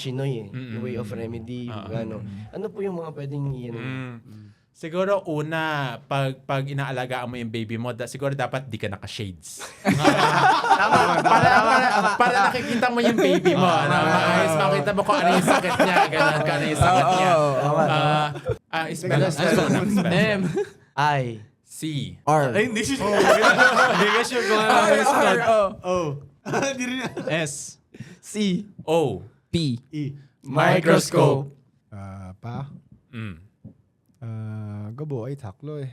Chinoy yung way of remedy, ano po yung mga pwedeng Siguro una, pag inaalagaan mo yung baby mo, siguro dapat di ka naka-shades. para nakikita mo yung baby mo. Maayos makita mo kung ano yung sakit niya. Ganun, kung ano yung sakit niya. Spell. M. I. C. R. Ay, hindi siya. Hindi ka sure kung ano yung sunod. O. Hindi rin. S. C. O. P. E. Microscope. Pa. Gabo ay taklo eh.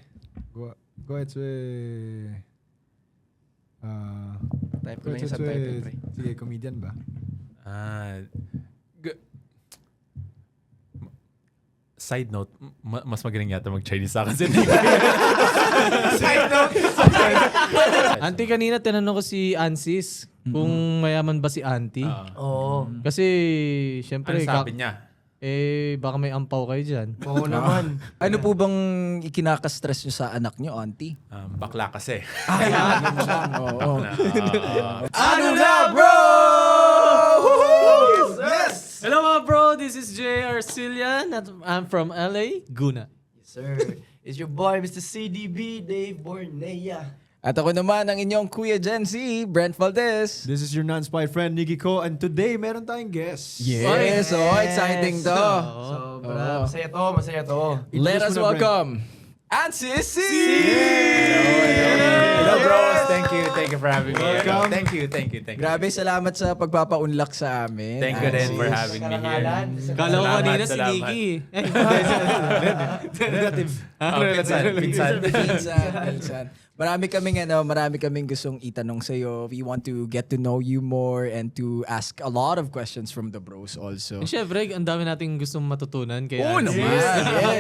Go ahead Type ko lang yung subtitle, pre. Sige, comedian ba? Side note, mas magaling yata mag-Chinese sa akin. Side note. Auntie, kanina tinanong ko si Ansis kung mayaman ba si Auntie. Oo. Kasi, syempre, Ano sabi niya? baka may ampaw kayo dyan. Oo naman. Ano po bang ikinaka-stress nyo sa anak nyo, auntie? Bakla kasi. Oo. Ano na, bro? Yes! Hello mga bro, this is Jay Arcilian. I'm from LA, Guna. Yes, sir. It's your boy, Mr. CDB, Dave Bornea. At ako naman ang inyong Kuya Gen Z, Brent Valdez. This is your non-spy friend, Nikki Ko. And today, meron tayong guest. Yes, exciting to. So, masaya to. Let us welcome Ansis C! Hello, bros. Thank you for having me. Welcome. Thank you. Grabe, salamat sa pagpapaunlak sa amin. Thank you din for Ansis. having me here. Kala ko Salamat, kanina si salamat. Nikki. Relative. Pinsan. Marami kaming gustong itanong sa iyo. We want to get to know you more and to ask a lot of questions from the bros also. Siyempre, ang dami nating gustong matutunan kay Oo Ansis. naman.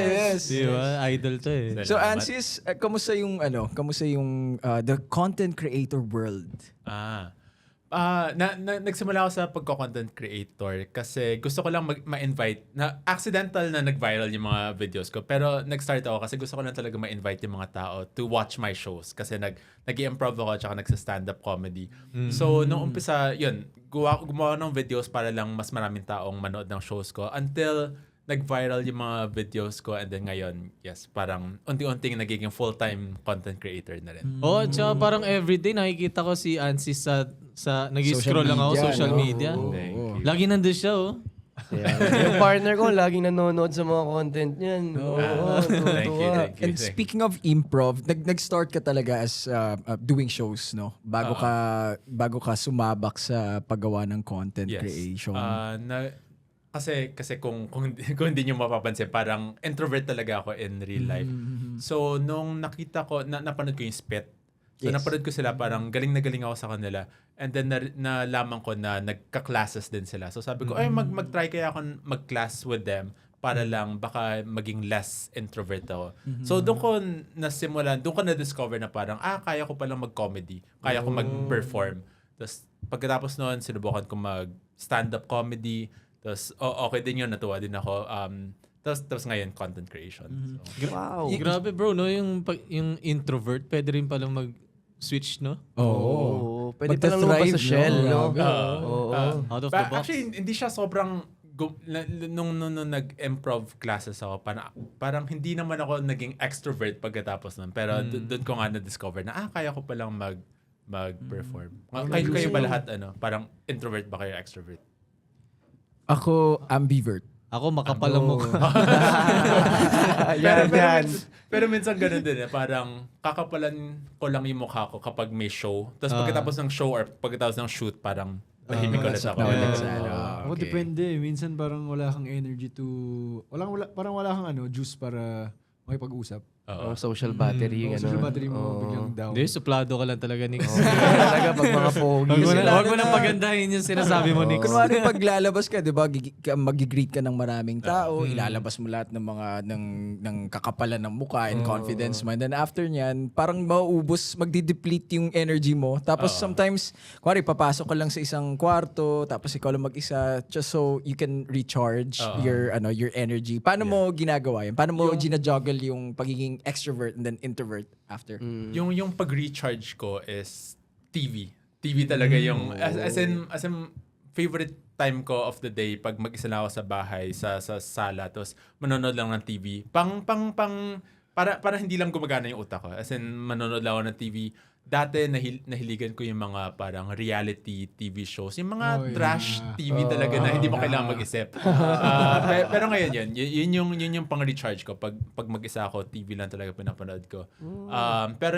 Yes. Diba? Idol to eh. So Salamat. Ansis, kamusta yung the content creator world? Nagsimula ako sa pagko-content creator kasi gusto ko lang ma-invite na accidental na nag-viral yung mga videos ko, pero nag-start ako kasi gusto ko lang talaga ma-invite yung mga tao to watch my shows kasi nag-i-improv ako at nagsa-stand-up comedy. So nung umpisa, yun, gumawa ng videos para lang mas maraming taong manood ng shows ko until nag-viral yung mga videos ko, and then ngayon, yes, parang unti-unting nagiging full-time content creator na rin. Oh, tsaka parang everyday nakikita ko si Ansis sa nag-scroll lang ako social media. Thank you. Lagi nandun siya, oh. Yung partner ko, laging nanonood sa mga content niyan. Thank you. And speaking of improv, nag-start ka talaga as doing shows, no? Bago ka sumabak sa paggawa ng content creation. Kasi kung hindi niyo mapapansin, parang introvert talaga ako in real life. So nung nakita ko, napanood ko yung Spit. So napanood ko sila, parang galing na galing ako sa kanila. And then nalaman ko na nagka-classes din sila. So sabi ko, ay mag-try kaya ako mag-class with them para lang baka maging less introvert ako. So doon ko na-discover na parang, kaya ko palang mag-comedy. Kaya ko mag-perform. Tapos pagkatapos noon, sinubukan ko mag-stand-up comedy. Tapos okay din yun, natuwa din ako. Tapos ngayon, content creation. So. Wow. Grabe bro, no? Yung introvert, pwede rin palang mag-switch, no? Oo. Pwede pa lang lumabas sa shell, no? Out of the box. Actually, hindi siya sobrang nung nag-improv classes ako, parang hindi naman ako naging extrovert pagkatapos nun. Pero doon ko nga na-discover na kaya ko palang mag-perform. Kayo ba lahat, parang introvert ba kayo, extrovert? Ako, ambivert. Ako makapal ang mukha. Pero minsan ganun din parang kakapalan ko lang yung mukha ko kapag may show. Tapos pagkatapos ng show or pagkatapos ng shoot, parang tahimik ulit ako. Ako depende. Minsan parang wala kang energy to... Parang wala kang juice para makipag-usap. Social battery. Social battery mo biglang down. Hindi, suplado ka lang talaga, Nick. Talaga pag mga pogi. Huwag mo nang pagandahin yung sinasabi mo, Nick. Kunwari pag lalabas ka, 'di ba, mag-greet ka ng maraming tao, ilalabas mo lahat ng mga ng kakapalan ng mukha and confidence mo. And then after niyan, parang mauubos, magdi-deplete yung energy mo. Tapos sometimes, kunwari papasok ka lang sa isang kwarto, tapos ikaw lang mag-isa just so you can recharge your energy. Paano mo ginagawa 'yan? Paano mo gina-juggle yung pagiging extrovert and then introvert after? Yung pag-recharge ko is TV. TV talaga yung as in favorite time ko of the day pag mag-isa lang ako sa bahay, sa sala, tapos manonood lang ng TV. Para hindi lang gumagana yung utak ko. As in, manonood lang ako ng TV. Dati, nahiligan ko yung mga parang reality TV shows. Yung mga trash TV talaga na hindi mo kailangan mag-isip. Pero ngayon yun yung pang-recharge ko. Pag mag-isa ako, TV lang talaga pinapanood ko. Pero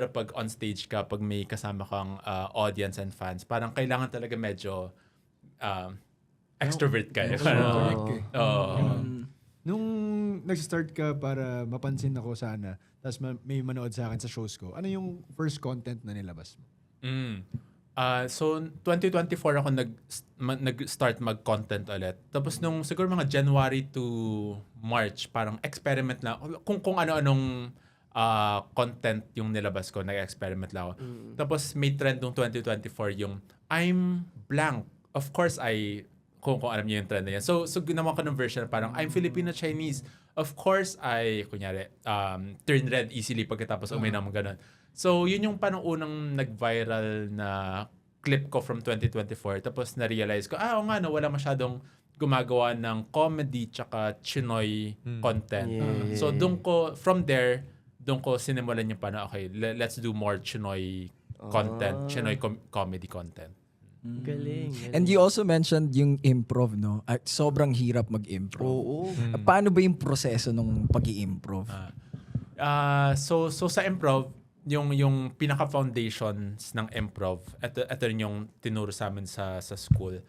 pag on stage ka, pag may kasama kang audience and fans, parang kailangan talaga medyo extrovert ka. Nung nag-start ka para mapansin ako sana, tapos may manood sa akin sa shows ko, ano yung first content na nilabas mo? So, 2024 ako nag-start mag-content ulit. Tapos nung siguro mga January to March, parang experiment na. Kung ano-anong content yung nilabas ko, nag-experiment lang ako. Tapos may trend nung 2024 yung I'm blank. Of course, kung alam niyo yung trend na yan. So ginawa ko ng version parang I'm Filipino-Chinese. Of course, kunyari, turn red easily pagkatapos uminom, ganun. So, yun yung parang unang nag-viral na clip ko from 2024. Tapos na-realize ko, oo nga, no, wala masyadong gumagawa ng comedy tsaka Chinoy content. So, from there, doon ko sinimulan yung parang, okay, let's do more Chinoy content, Chinoy comedy content. Galing. And you also mentioned yung improv, no? At sobrang hirap mag-improv. Oo. Paano ba yung proseso ng pag-i-improv? So sa improv, yung pinaka-foundations ng improv, ito rin yung tinuro sa amin sa school,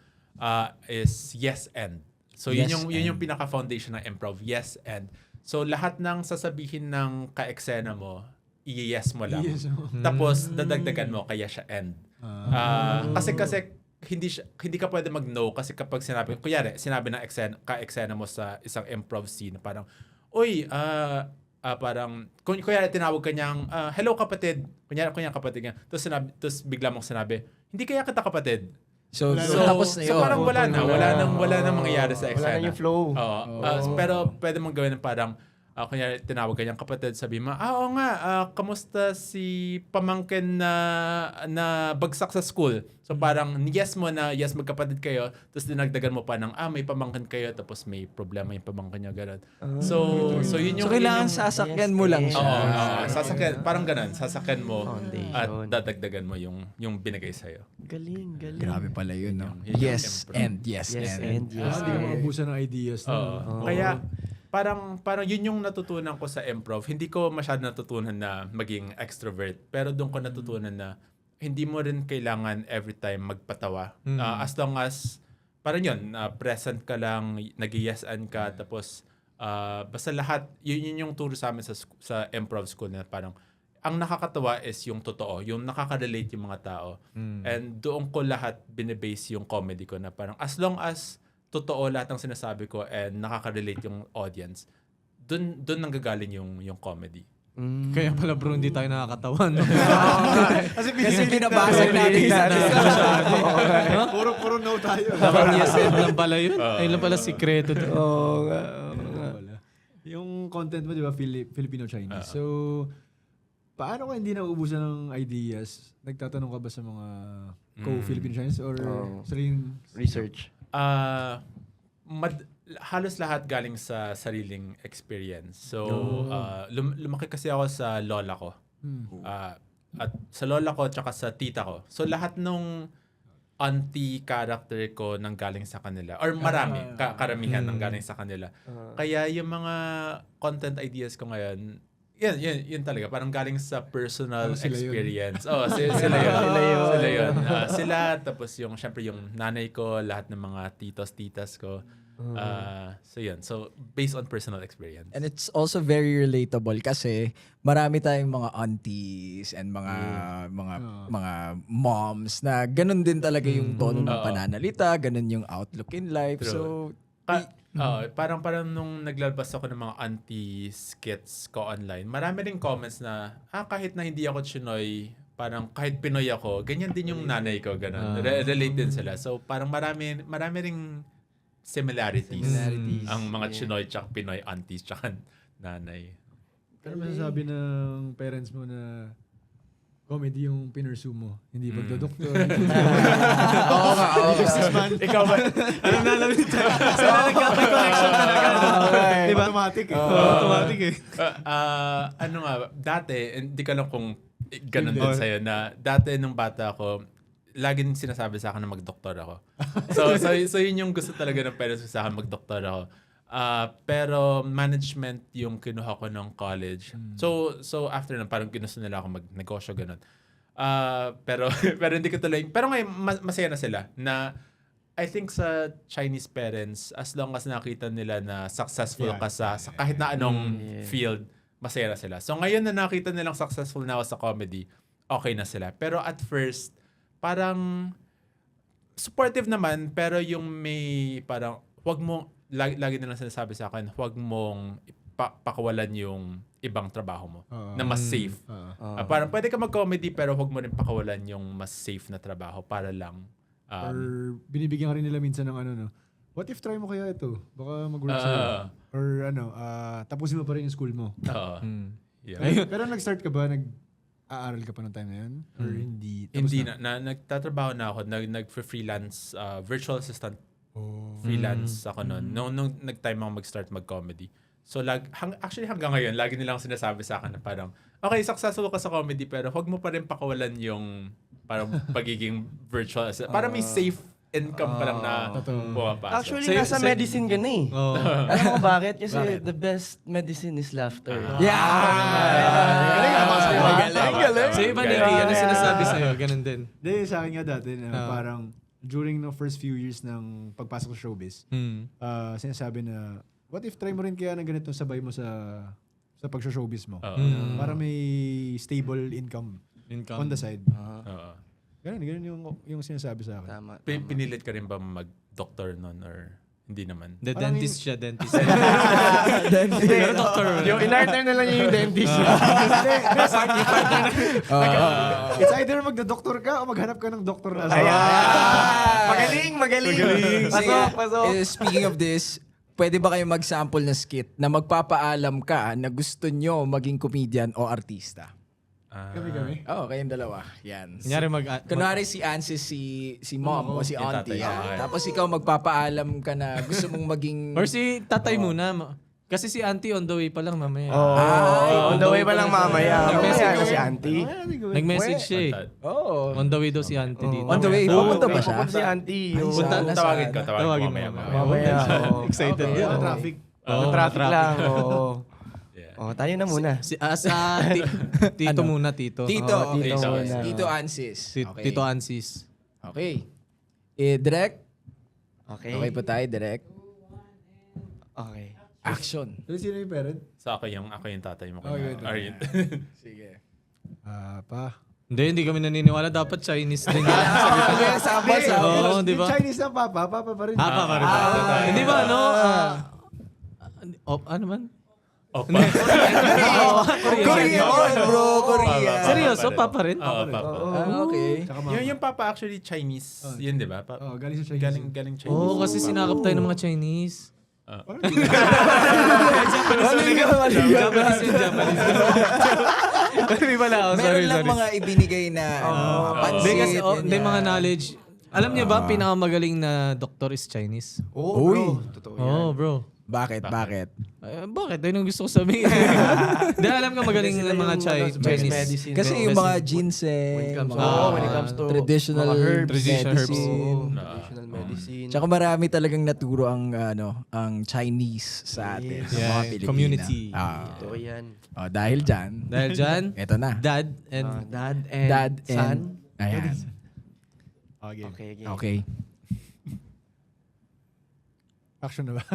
is yes and. So yun yung pinaka-foundation ng improv, yes and. So lahat ng sasabihin ng ka-eksena mo, i-yes mo lang. Tapos dadagdagan mo kaya siya end. Kasi hindi ka pwede mag-no kasi kapag sinabi ng ka-eksena mo sa isang improv scene, parang, parang, kunyari tinawag ka niyang, hello kapatid, kunyari kapatid niya, tapos bigla mong sinabi, hindi kaya kita kapatid. So tapos na yun. So parang wala nang mangyayari sa eksena. Wala na yung flow. Pero pwede mong gawin ng parang, kunyari tinawag kanyang kapatid, sabi mo, oo nga, kamusta si pamangkin na bagsak sa school? So parang yes mo na, yes magkapatid kayo, tapos dinagdagan mo pa ng, may pamangkin kayo, tapos may problema yung pamangkin niya, gano'n. So yun yung... So kailangan sasakyan mo lang siya. Sasakyan, parang gano'n, sasakyan mo Foundation. at dadagdagan mo yung binigay sa'yo. Galing. Grabe pala yun, no? Yun yung Yes improv. and yes and. Hindi ka maubusan ng ideas. Kaya parang yun yung natutunan ko sa improv. Hindi ko masyado natutunan na maging extrovert, pero doon ko natutunan na hindi mo rin kailangan every time magpatawa. As long as parang yun, present ka lang, nag-yesan ka, tapos basta lahat, yun yung turo sa amin sa improv school na parang ang nakakatawa is yung totoo, yung nakaka-relate yung mga tao. And doon ko lahat binibase yung comedy ko na parang as long as totoo lahat ng sinasabi ko and nakaka-relate yung audience, doon nanggagaling yung comedy. Kaya pala bro, hindi tayo nakakatawa. No? Kasi binabasag natin Puro no tayo. Dapat yes and lang pala yun. Ayun lang pala sikreto. Yung content mo, di ba, Filipino-Chinese. So, paano ka hindi nauubusan ng ideas? Nagtatanong ka ba sa mga co-Filipino-Chinese or sariling Research. Halos lahat galing sa sariling experience. So, lumaki kasi ako sa lola ko. At sa lola ko tsaka sa tita ko. So, lahat nung auntie character ko nang galing sa kanila. Or marami, karamihan nang galing sa kanila. Kaya yung mga content ideas ko ngayon, yun talaga. Parang galing sa personal experience. Sila yun. Sila, tapos syempre yung nanay ko, lahat ng mga titos-titas ko. So yun. So, based on personal experience. And it's also very relatable kasi marami tayong mga aunties and mga moms na ganun din talaga yung tono ng pananalita, ganun yung outlook in life. True. So, parang nung naglalabas ako ng mga anti-skits ko online, marami ring comments na, kahit na hindi ako Chinoy, parang kahit Pinoy ako, ganyan din yung nanay ko, ganun. Relate din sila. So parang marami ring similarities. Ang mga Chinoy tsaka Pinoy aunties tsaka nanay. Ano masasabi ng parents mo na comedy yung pinursue mo. Hindi pagdodoktor. Oo nga, oo nga. Businessman. Ikaw ba? Alam na alam nito. Sila nagkakay connection talaga. Diba? Automatic eh. Automatic eh. Ano nga, dati, hindi ko alam kung ganun din sa'yo, na dati nung bata ako, laging sinasabi sa akin na magdoktor ako. So yun yung gusto talaga ng parents ko sa akin, magdoktor ako. Pero management yung kinuha ko ng college. So after nun, parang ginusto nila ako magnegosyo, ganun. Pero hindi ko tuloy. Pero ngayon, masaya na sila na I think sa Chinese parents, as long as nakita nila na successful ka sa kahit na anong field, masaya na sila. So ngayon na nakita nilang successful na ako sa comedy, okay na sila. Pero at first, parang supportive naman, pero yung may parang, wag mo, lagi nilang sinasabi sa akin, wag mong pakawalan yung ibang trabaho mo na mas safe. Parang pwede ka mag-comedy pero wag mo rin pakawalan yung mas safe na trabaho para lang. Or binibigyan ka rin nila minsan ng ano, no? What if try mo kaya ito? Baka mag-work sa'yo. Or ano, tapusin mo pa rin yung school mo. Yeah. Pero nag-start ka ba? Nag-aaral ka pa ng time na yan? Or hindi? Tapos Hindi na. Nagtatrabaho na ako. Nag-freelance, virtual assistant. Freelance ako noon. Nung nag-time ako mag-start mag-comedy. So, actually hanggang ngayon, lagi nilang sinasabi sa akin na parang, okay, successful ka sa comedy, pero huwag mo pa rin pakawalan yung parang pagiging virtual assistant. Parang may safe income pa lang na pumapasok. Actually, nasa medicine ka na eh. Alam mo bakit? Kasi the best medicine is laughter. Galing. Sa iba nila, ano sinasabi sa'yo? Ganun din. Hindi, sa akin nga dati, parang during the first few years ng pagpasok sa showbiz, sinasabi na, what if try mo rin kaya ng ganito sabay mo sa pag-showbiz mo? Para may stable income on the side. Ganun yung sinasabi sa akin. Tama. Pinilit ka rin ba mag-doctor noon or hindi naman? The Parang dentist siya, dentist. Pero doctor. Yung in-partner na lang yung dentist. It's either magda-doktor ka o maghanap ka ng doktor na. Magaling. Pasok. Speaking of this, pwede ba kayo mag-sample na skit na magpapaalam ka na gusto nyo maging comedian o artista? Kami. Oo, kayong dalawa. Yan. Kunyari Kunwari si Ansis, si mom o si yung auntie. tatay. Yan. Okay. Tapos ikaw magpapaalam ka na gusto mong maging... Or si tatay muna. Kasi si auntie on the way pa lang mamaya. On the way pa lang mamaya. Nag-message Mamaya na ako. si auntie. Nag-message siya eh. Oo. On the way daw si auntie dito. On the way, pupunta ba siya? Pupunta si auntie. Punta- Tawagin ko Tawagin mamaya. mo. Mamaya. Excited Okay. yun. Traffic. Traffic lang. Yeah. Tayo na muna. Tito muna, tito. Tito. Tito Okay. muna. Tito Ansis. Okay. Tito Ansis. Okay. Direct. Okay. Okay po tayo, direct. Okay. Action. Sino yung parent? So ako yung tatay mo. Okay. Aryan. Sige. Pa. Hindi kami naniniwala. Dapat Chinese din. Sabi. Oo, di ba? Chinese na papa pa rin. Papa pa rin. Hindi ba ano? Ano man? Opa. Korean, bro. Korean. Seryoso? Papa rin? Oo, papa. Okay. Tsaka mama. Yung papa actually Chinese. Yun, di ba? Galing sa Chinese. Galing Chinese. Oo, kasi sinakap tayo ng mga Chinese. Japanese yun, Japanese. Hindi pala ako, Meron sorry. lang mga ibinigay na Hindi kasi, pansit. may mga knowledge. Alam niyo ba, pinakamagaling na doktor is Chinese? Uy. Totoo Oo, bro. Bakit? Bakit? Ayun ang gusto ko sabihin. Dahil alam ka magaling ng mga Chinese. medicine. Kasi yung mga ginseng, when it comes to traditional mga herbs. Traditional herbs. medicine. Traditional medicine. Tsaka marami talagang naturo ang Chinese sa atin. Sa mga Yeah, Pilipina. community. Totoo yan. Dahil dyan, Dahil dyan, eto na. dad and Dad and Dad son. and... Ayan. Okay. Okay. Action na ba?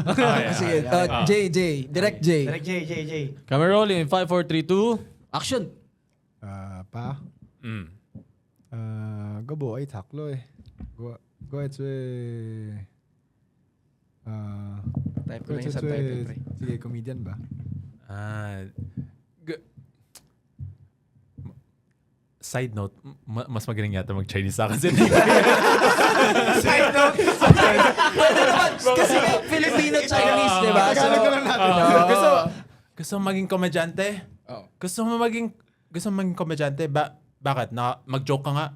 Sige, J. Direct J. Direct J. camera rolling. 5, 4, 3, 2. Action! Pa. Gabo ay taklo eh. Go ahead Type ko lang yung subtitle, pre. Sige, comedian ba? Side note, mas magaling yata mag-Chinese sa akin. Side note. Kasi Filipino-Chinese, di ba? Tagalog na lang natin. Gusto mo maging komedyante? Gusto mo maging komedyante? Bakit? Mag-joke ka nga.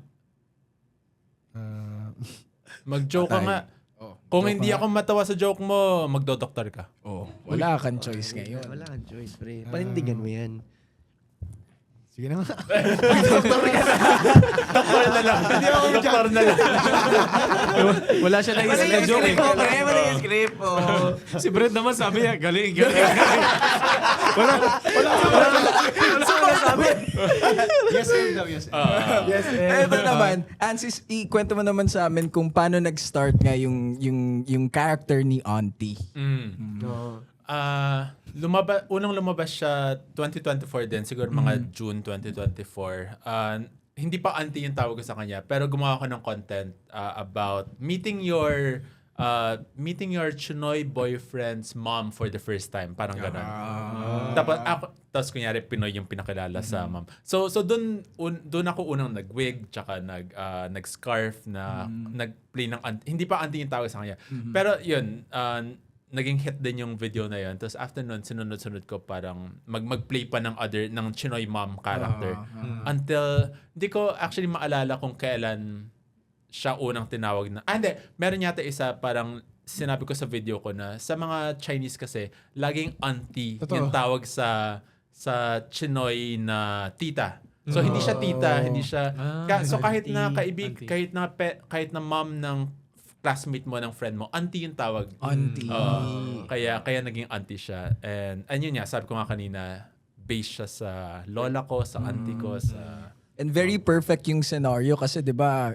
Mag-joke ka nga. Kung hindi ako matawa sa joke mo, magdo-doktor ka. Wala kang choice ngayon. Wala kang choice, pre. Panindigan mo yan. Sige na nga. Doktor na lang. Doktor na lang. Wala siya naisip na joke eh. Mali yung script po. Si Brent naman sabi niya, galing. Yes, daw, yes. Yes. Ito naman, Ansis, ikwento mo naman sa amin kung paano nag-start nga yung character ni Auntie. Unang lumabas siya 2024 din, siguro mga June 2024. Hindi pa auntie yung tawag ko sa kanya, pero gumawa ko ng content about meeting your Chinoy boyfriend's mom for the first time, parang ganun. Tapos kunyari Pinoy yung pinakilala sa mom. So doon ako unang nag-wig, tsaka nag-scarf na nag-play ng hindi pa auntie yung tawag sa kanya. Pero yun, naging hit din yung video na yun. Tapos after nun, sinunod-sunod ko parang mag-play pa ng Chinoy mom character. Until, hindi ko actually maalala kung kailan siya unang tinawag na. Hindi. Meron yata isa parang sinabi ko sa video ko na sa mga Chinese kasi, laging auntie yung tawag sa Chinoy na tita. So hindi siya tita, hindi siya so kahit na kahit na mom ng classmate mo, ng friend mo, auntie yung tawag. Auntie. Kaya naging auntie siya. And yun nga, sabi ko nga kanina, based siya sa lola ko, sa auntie ko, sa... And very perfect yung scenario kasi 'di ba,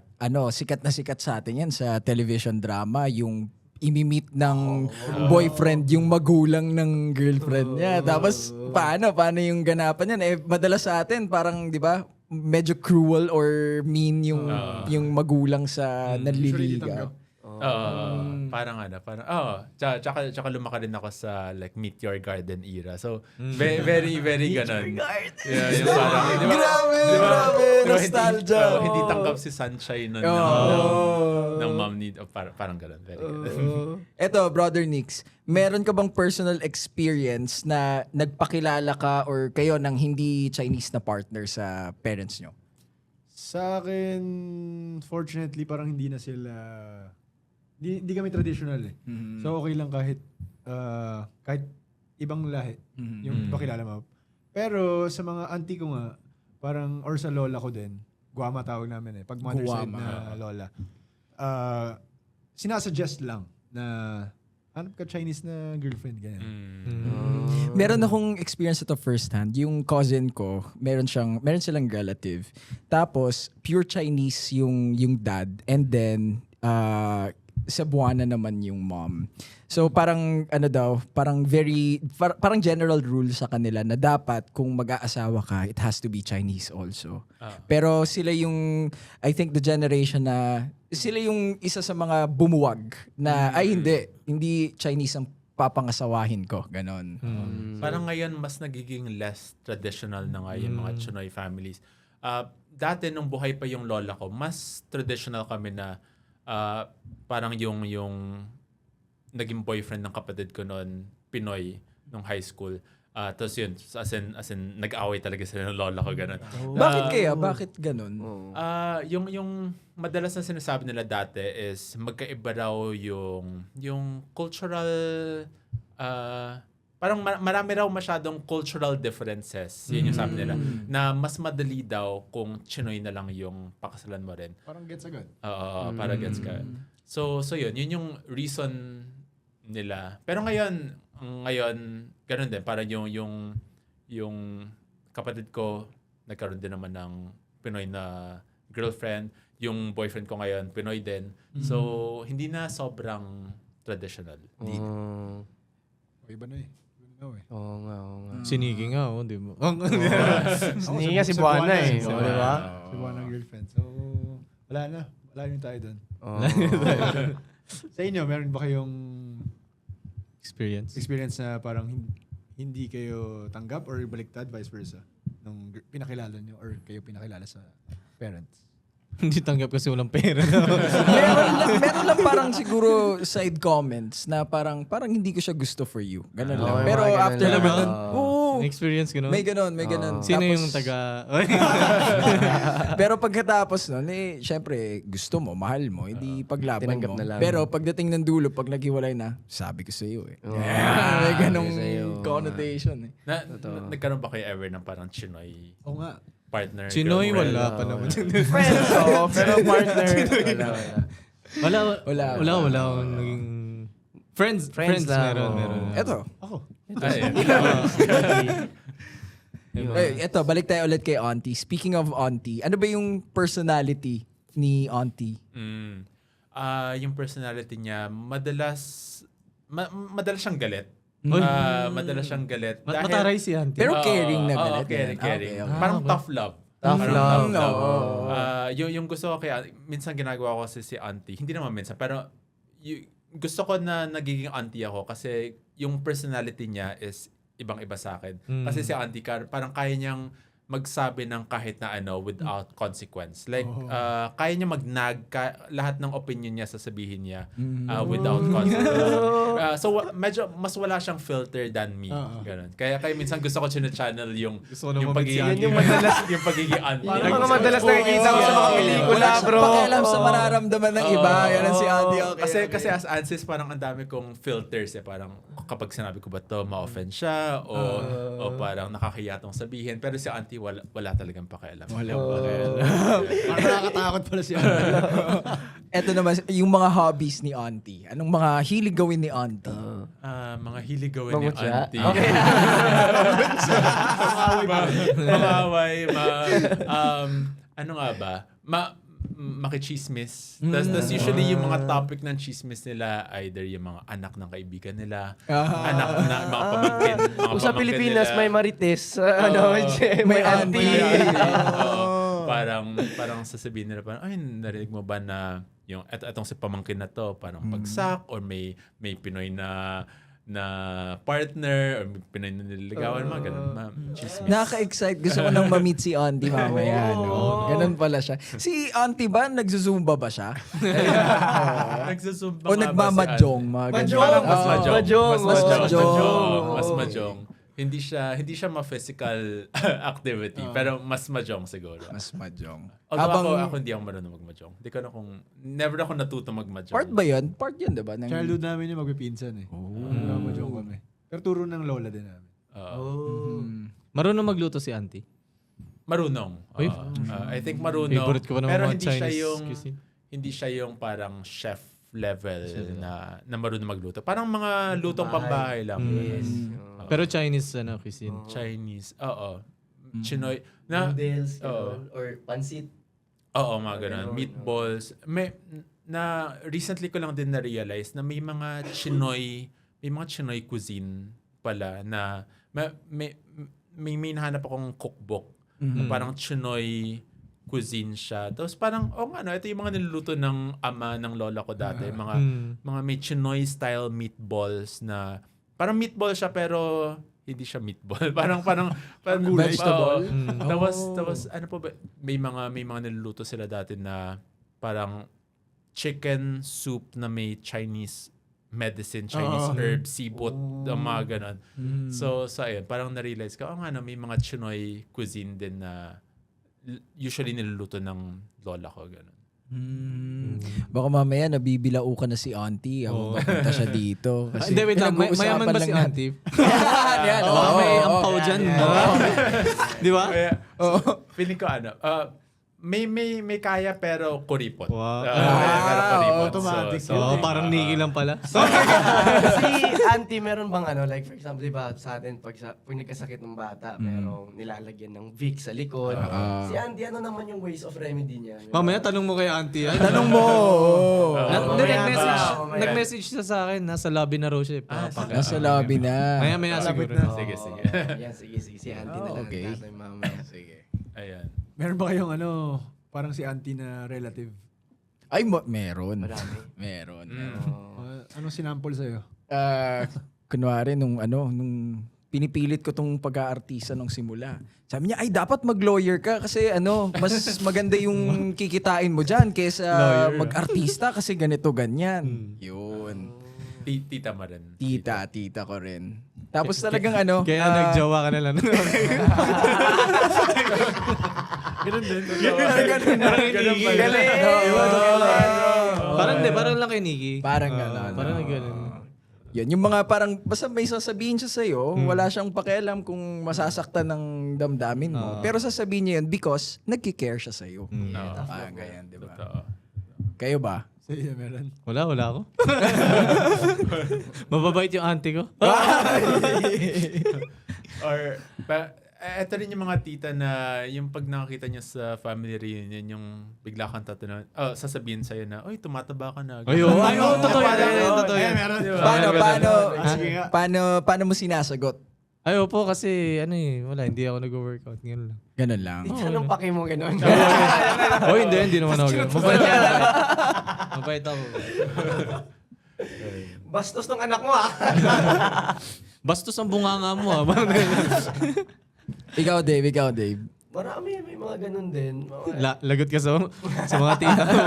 sikat na sikat sa atin 'yan sa television drama, yung imi-meet ng boyfriend yung magulang ng girlfriend niya. Tapos paano yung ganapan yan? Madalas sa atin parang 'di ba, medyo cruel or mean yung magulang sa nanliligaw. Parang tsaka lumaki din ako sa like Meet Your Garden era. So very ganun. Yeah, yung parang Grabe, nostalgia. Hindi tanggap si Sunshine nun ng mom need parang ganun. Very ganun. Eto, Brother Nix, meron ka bang personal experience na nagpakilala ka or kayo ng hindi Chinese na partner sa parents nyo? Sa akin, fortunately, parang hindi na sila... Hindi kami traditional eh. So okay lang kahit ibang lahi yung pakilala mo. Pero sa mga auntie ko nga, parang, or sa lola ko din, guwama tawag namin eh. Pag mother side na lola. Sinasuggest lang na hanap ka Chinese na girlfriend, ganyan. Meron akong experience ito first hand. Yung cousin ko, meron silang relative. Tapos, pure Chinese yung dad. And then, Cebuana naman yung mom. So parang parang parang general rule sa kanila na dapat kung mag-aasawa ka, it has to be Chinese also. Pero sila yung, I think the generation na, sila yung isa sa mga bumuwag na, ay hindi Chinese ang papangasawahin ko. Ganon. Parang ngayon, mas nagiging less traditional na nga yung mga Chinoy families. Dati, nung buhay pa yung lola ko, mas traditional kami na parang yung naging boyfriend ng kapatid ko noon, Pinoy, nung high school. Tapos yun, as in nag-away talaga sila ng lola ko, gano'n. Bakit kaya? Bakit ganon? Yung madalas na sinasabi nila dati is magkaiba raw yung cultural, parang marami raw masyadong cultural differences. Yun yung sabi nila. Na mas madali daw kung Chinoy na lang yung pakasalan mo rin. Parang gets agad. Oo, para gets ka. So yun yung reason nila. Pero ngayon ganun din, parang yung kapatid ko nagkaroon din naman ng Pinoy na girlfriend, yung boyfriend ko ngayon Pinoy din. So hindi na sobrang traditional. Iba na eh. Oo nga. Sinigi nga, di mo. Hindi nga si Buana eh. Cebuana. Di ba? Cebuana girlfriend. So, wala na. Wala yun tayo doon. Sa inyo, meron ba kayong experience na parang hindi kayo tanggap or baliktad, vice versa, nung pinakilala nyo or kayo pinakilala sa parents? Hindi tanggap kasi walang pera. meron lang parang siguro side comments na parang hindi ko siya gusto for you. Ganun lang. may Pero mga ganun after lang. naman nun, Experience ko no? may ganun. Sino Tapos, yung taga... pero pagkatapos nun, syempre, gusto mo, mahal mo, hindi paglaban Tinanggap mo. na lang. Pero pagdating ng dulo, pag naghiwalay na, sabi ko sa iyo eh. May ganong connotation eh. Nagkaroon ba kayo ever ng parang Chinoy Oo nga. partner? Chinoy, girlfriend? wala pa naman. Friends, pero partner. Wala akong naging... Friends lang, meron. Eto. Ako. Ay, Eto, balik tayo ulit kay Auntie. Speaking of Auntie, ano ba yung personality ni Auntie? yung personality niya, madalas siyang galit. Uy. Madalas siyang galit. Mataray si Auntie. Pero caring na galit. Caring. Okay. Parang tough love. Tough Parang love. yung gusto ko kaya, minsan ginagawa ko si auntie, hindi naman minsan, pero gusto ko na nagiging auntie ako kasi yung personality niya is ibang-iba sa akin. Kasi si auntie, parang kaya niyang magsabi ng kahit na without consequence. Like, kaya niya lahat ng opinion niya sasabihin niya without consequence. So, medyo mas wala siyang filter than me. Ganun. Kaya minsan gusto ko channel yung pagiging Yan yung pagiging auntie. Yung mga madalas nakikita ko sa mga pelikula, Wala bro. siyang pakialam sa mararamdaman ng iba. Yan si Auntie. Okay. Kasi as Ansis, parang ang dami kong filters eh. Parang kapag sinabi ko ba to, ma-offend siya o parang nakakahiya tong sabihin. Pero si auntie, wala talagang pakialam. Parang nakakatakot pala si Auntie. Eto naman, yung mga hobbies ni Auntie. Anong mga hilig gawin ni Auntie? Mga hilig gawin ni Mamutya? auntie. Okay. Mamaway, ano nga ba? Makichismis. Tapos usually yung mga topic ng chismis nila, either yung mga anak ng kaibigan nila, anak na mga pamangkin. Kung sa Pilipinas nila. may marites, May may auntie. Parang sasabihin nila parang, ay, narinig mo ba na yung etong si pamangkin na to, parang bagsak or may Pinoy na partner or may Pinoy na nililigawan, mga ganun, chismis. Nakaka-excite. Gusto ko nang ma-meet si Auntie mamaya. No? Ganun pala siya. Si Auntie ba, nagsusumba ba siya? Nagsusumba O nga ba si nagmamajong? Mga ganun? Parang mas Oo. mahjong. Mas mahjong. Mas mahjong. Hindi siya ma-physical activity, pero mas mahjong siguro. Mas mahjong. Although ako hindi ako marunong mag-mahjong. Hindi ko na never ako natuto mag-mahjong. Part ba yun? Part yun, diba? Childhood namin yung magpipinsan eh. Nagmamajong kami. Pero turo ng lola din namin. Marunong magluto si Auntie. Marunong. Uy. I think marunong. Favorite ko pa naman pero mga Chinese cuisine. hindi siya yung parang chef level na marunong magluto. Parang mga lutong pambahay lang. Pero Chinese cuisine. Chinese. Oo. Chinoy. Na, Noodles, Oo. or pansit. Oo, mga ganun. Meatballs. Recently ko lang din na-realize na may mga Chinoy cuisine pala na may nahanap akong cookbook na parang Chinoy cuisine siya. Tapos parang, ito yung mga niluluto ng ama ng lola ko dati. Mga may Chinoy style meatballs na, parang meatball siya pero hindi siya meatball. parang vegetable. Tapos ano po ba, may mga niluluto sila dati na parang chicken soup na may Chinese medicine, Chinese herb, sibot, mga ganon. So ayun, parang na-realize ko, may mga Chinoy cuisine din na usually niluluto ng lola ko, ganon. Baka mamaya nabibilao ka na si Auntie habang mapunta siya dito. Kasi Hindi, wait lang. Mayaman ba si lang Auntie? Yan. Baka may ampaw dyan. Di ba? Feeling ko may kaya pero kuripot. Wow. Pero kuripot. Automatic. Parang Nikki lang pala. Si auntie, meron bang like for example, diba sa atin, pag nagkasakit ng bata, merong nilalagyan ng Vicks sa likod. Si auntie, ano naman yung ways of remedy niya? Mamaya tanong mo kay Auntie. Tanong mo. Nag-message siya sa akin. Nasa lobby na raw siya. Nasa lobby na. Maya siguro. Sige. Yan, sige. Si auntie na lang okay. natin mamaya. Sige. Ayan. Meron ba kayong parang si Auntie na relative? Ay, meron. Marami. Meron. Anong sinample sa'yo? Kunwari nung pinipilit ko tong pag-aartista nung simula. Sabi niya, ay dapat mag-lawyer ka kasi mas maganda yung kikitain mo dyan kaysa mag-artista kasi ganito, ganyan. Yun. Tita mo rin. Tita ko rin. Tapos talagang Kaya nagjowa ka na lang. Ganun din. Parang lang kay Nikki. Parang gano'n. Parang gano'n. Yan, yung mga parang, basta may sasabihin siya sa'yo, wala siyang pakialam kung masasaktan ng damdamin mo. Pero sasabihin niya yun because nagki-care siya sa'yo. Parang ganyan, di ba? Totoo. Kayo ba? Sa'yo meron. Wala ako. Mababait yung auntie ko. Or, eto rin yung mga tita na yung pag nakakita niya sa family reunion, yung bigla kang tatanungin, sasabihin sa'yo na, oy, tumataba ka na. Totoo yan. Totoo yan. Paano mo sinasagot? Ay, opo, kasi wala, hindi ako nag-workout. Ganun lang. Ganun lang. Anong paki mo gano'n? Hindi naman ako ganun. Mabait ako. Bastos ng anak mo Bastos ang bunganga mo Parang ganun. Ikaw, Dave. Marami, may mga ganun din. Lagot ka sa mga tita mo.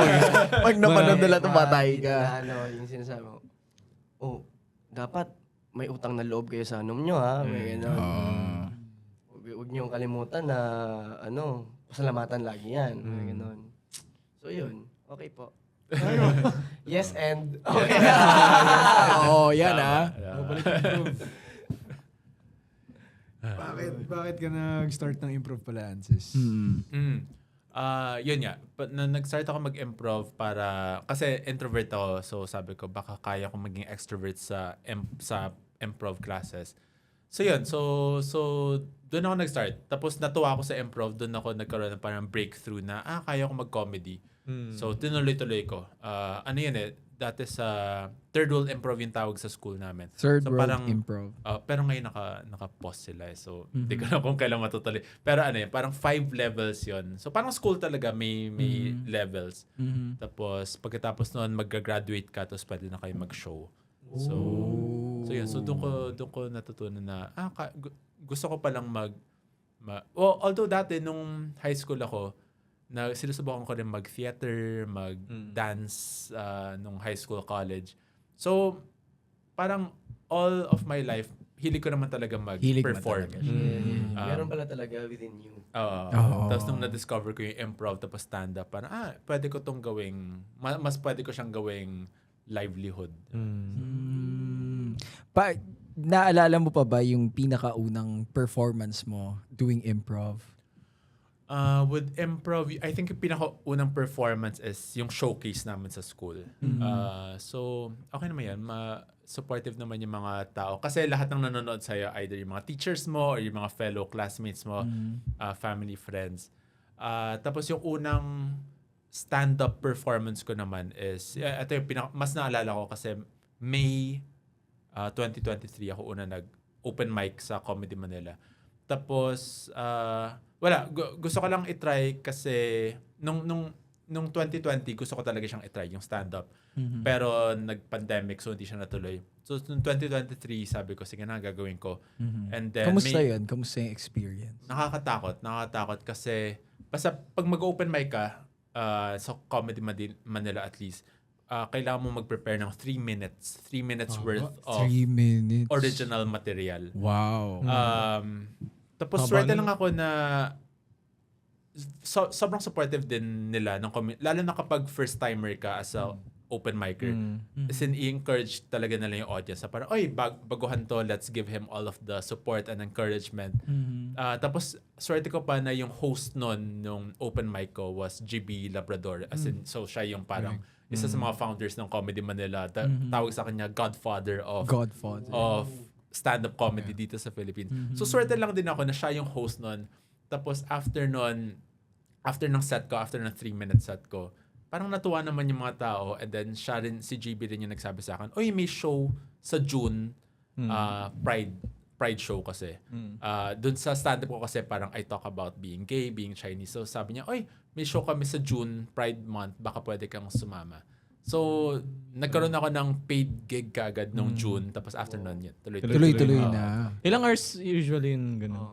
Pag napanood nila, tumatay ka. Yung sinasabi mo, dapat may utang na loob kayo sa nyo may gano'n. Huwag niyong kalimutan na pasalamatan lagi yan. May gano'n. So yun, okay po. Yes and okay. Yan Bakit ka nag-start ng improv pala, Ansis? Yun nga. Nag-start ako mag-improv kasi introvert ako. So sabi ko, baka kaya kong maging extrovert sa improv classes. So yun. So doon ako nag-start. Tapos natuwa ako sa improv. Doon ako nagkaroon ng parang breakthrough na, kaya ko mag-comedy. So tinuloy-tuloy ko. Dati sa third world improv yung tawag sa school namin. Third so, world parang, improv. pero ngayon naka-pause sila. So, hindi ko alam kung kailan matutuloy. Pero parang 5 levels yon. So, parang school talaga may levels. Tapos, pagkatapos noon, mag-graduate ka, tapos pwede na kayo mag-show. So yun. So, doon ko natutunan na, gusto ko palang although dati, nung high school ako, sinusubukan ko rin mag-theater, mag-dance nung high school, college. So, parang all of my life, hilig ko naman talaga mag-perform. Meron pala talaga within you. Tapos nung na-discover ko yung improv tapos stand-up, parang, pwede ko tong gawing, mas pwede ko siyang gawing livelihood. Naalala mo pa ba yung pinakaunang performance mo doing improv? With improv, I think yung pinakaunang performance is yung showcase namin sa school. So, okay naman yan. Supportive naman yung mga tao. Kasi lahat ng nanonood sa'yo, either yung mga teachers mo or yung mga fellow classmates mo, family, friends. Tapos yung unang stand-up performance ko naman is, ito yung mas naalala ko kasi May 2023 ako una nag-open mic sa Comedy Manila. Tapos, gusto ko lang i-try kasi nung 2020 gusto ko talaga siyang i-try yung stand-up. Pero nag-pandemic so hindi siya natuloy. So nung 2023 sabi ko sige na gagawin ko. And then Kamusta yun? Kamusta yung experience? Nakakatakot kasi basta pag mag-open mic ka sa Comedy Manila at least kailangan mo mag-prepare ng 3 minutes. 3 minutes worth of 3 minutes. original material. Wow. Tapos swerte lang ako na sobrang supportive din nila ng lalo na kapag first timer ka as a open micer. As in, i-encourage talaga nila yung audience. Parang, baguhan to, let's give him all of the support and encouragement. Tapos, swerte ko pa na yung host nung open mic ko was GB Labrador. As in, so siya yung parang isa sa mga founders ng Comedy Manila. Tawag sa kanya Godfather of stand-up comedy dito sa Philippines. So, swerte lang din ako na siya yung host nun. Tapos, after ng set ko, after ng 3-minute set ko, parang natuwa naman yung mga tao. And then, si GB rin yung nagsabi sa akin, may show sa June, Pride show kasi. Doon sa stand-up ko kasi parang I talk about being gay, being Chinese. So, sabi niya, may show kami sa June, Pride month, baka pwede kang sumama. So, nagkaroon ako ng paid gig kaagad nung June. Tapos after nun, yun, tuloy-tuloy. Tuloy-tuloy Oo. na. Ilang hours usually yung ganun?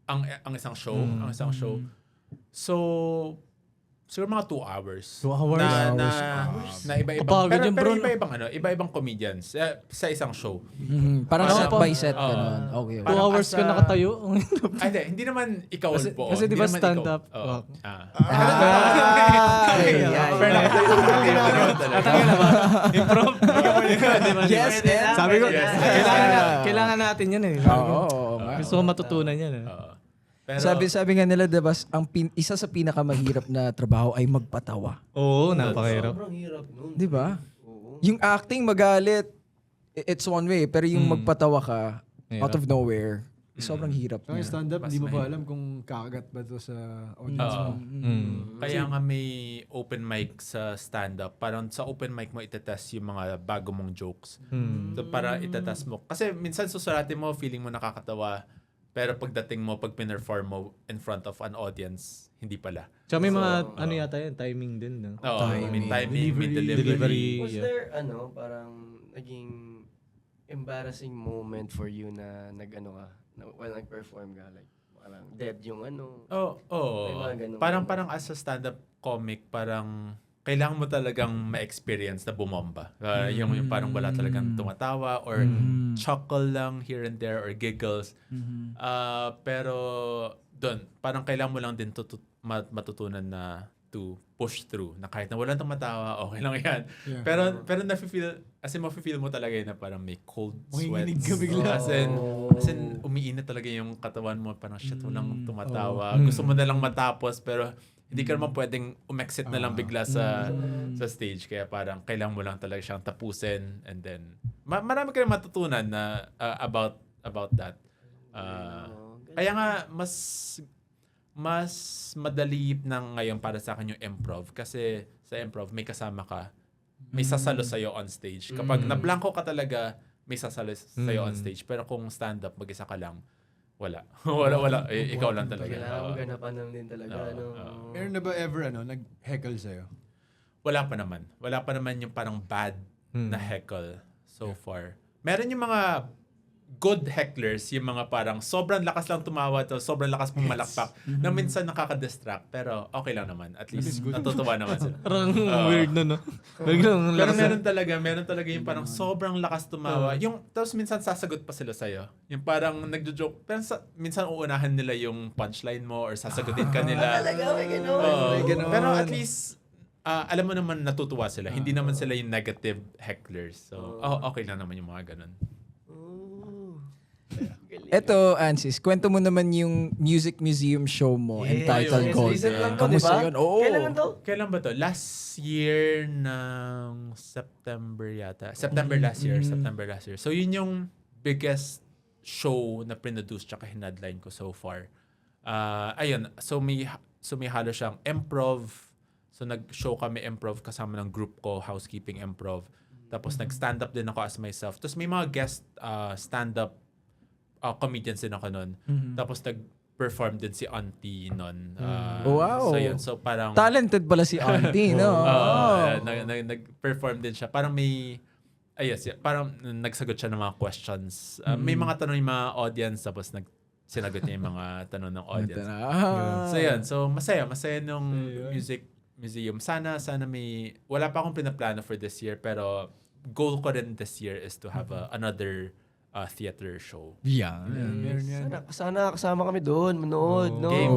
Ang isang show. So, siguro mga 2 hours. 2 hours? Na iba-ibang. Kapagod Pero, yung pero bro. iba-ibang comedians sa isang show. Parang set Parang- by set. Oo. Ganun. Okay. 2 Parang hours as ka a- nakatayo? Hindi naman ikaw Kasi- po. kasi di Hindi ba naman stand-up? ikaw. Oo. Improv? Yes, and Sabi ko, Yes. kailangan natin yan eh. Oo nga. Gusto ko matutunan yan eh. Pero, Sabi nga nila, diba, isa sa pinakamahirap na trabaho ay magpatawa. Oo, napakahirap. Sobrang hirap nun. Di ba? Yung acting magalit, it's one way. Pero yung magpatawa ka, out of nowhere, sobrang hirap So, yung niya. stand-up, hindi mo pa alam kung kakagat ba to sa audience mo. Kaya nga may open mic sa stand-up. Parang sa open mic mo itetest yung mga bago mong jokes. So para itetest mo. Kasi minsan susuratin mo, feeling mo nakakatawa. Pero pagdating mo, pag pinerform mo in front of an audience, hindi pala. Tsaka may mga, ano yata yan, timing din. No? Oo, may timing, may delivery. Was there, parang naging embarrassing moment for you na while nag-perform ka? Like, parang dead yung May mga ganun. Parang as a stand-up comic, parang kailangan mo talagang ma-experience na bumomba. Yung parang wala talagang tumatawa or chuckle lang here and there or giggles. Pero doon, parang kailangan mo lang din matutunan na to push through. Na kahit na walang tumatawa, okay lang yan. Yeah. Pero mafe-feel mo talaga yun na parang may cold Manginginig sweats. ka bigla. As in, umiinit talaga yung katawan mo. Parang shit, walang tumatawa. Gusto mo na lang matapos, pero hindi ka naman pwedeng umexit na lang bigla sa stage. Kaya parang kailangan mo lang talaga siyang tapusin. And then, marami ka rin matutunan na about that. Kaya nga, mas madali na ngayon para sa akin yung improv. Kasi sa improv, may kasama ka. May sasalo sa'yo on stage. Kapag nablangko ka talaga, may sasalo sa'yo on stage. Pero kung stand-up, mag-isa ka lang, wala. wala. Ikaw lang talaga. Kailangan mo ganapan lang din talaga. Meron na ba ever nag-heckle sa'yo? Wala pa naman. Wala pa naman yung parang bad na heckle so far. Meron yung mga good hecklers, yung mga parang sobrang lakas lang tumawa to, sobrang lakas mong malakpak, na minsan nakaka-distract, pero okay lang naman. At least natutuwa naman sila. Parang weird na, no? Biglang Pero lakas- meron talaga yung parang sobrang lakas tumawa. Yung, tapos minsan sasagot pa sila sa'yo. Yung parang nagjo-joke. Pero minsan uunahan nila yung punchline mo or sasagutin ka nila. Talaga, may ganun. Oo. Pero at least, alam mo naman natutuwa sila. Hindi naman sila yung negative hecklers. So, okay lang naman yung mga ganun. Eto, Ansis, kwento mo naman yung music museum show mo entitled Yes, Golden. recent lang to, Kamusta diba? yun? Oo. Kailan lang to? Kailan ba to? Last year ng September yata. September last year. So, yun yung biggest show na produce tsaka hinadline ko so far. Ayun. So, may halo siyang improv. So, nag-show kami improv kasama ng group ko, Housekeeping Improv. Tapos, nag-stand-up din ako as myself. Tapos, may mga guest stand-up comedians din ako nun. Tapos, nag-perform din si Auntie nun. Wow. So, yun. So, parang... Talented pala si Auntie, no? Nag-perform din siya. Parang may... parang nagsagot siya ng mga questions. May mga tanong yung mga audience, tapos sinagot niya yung mga tanong ng audience. So, yun. So, masaya. Masaya nung music museum. Sana may... Wala pa akong pinaplano for this year, pero goal ko rin this year is to have another theater show. Yeah. Meron yan. Sana kasama kami doon, manood, no? Game.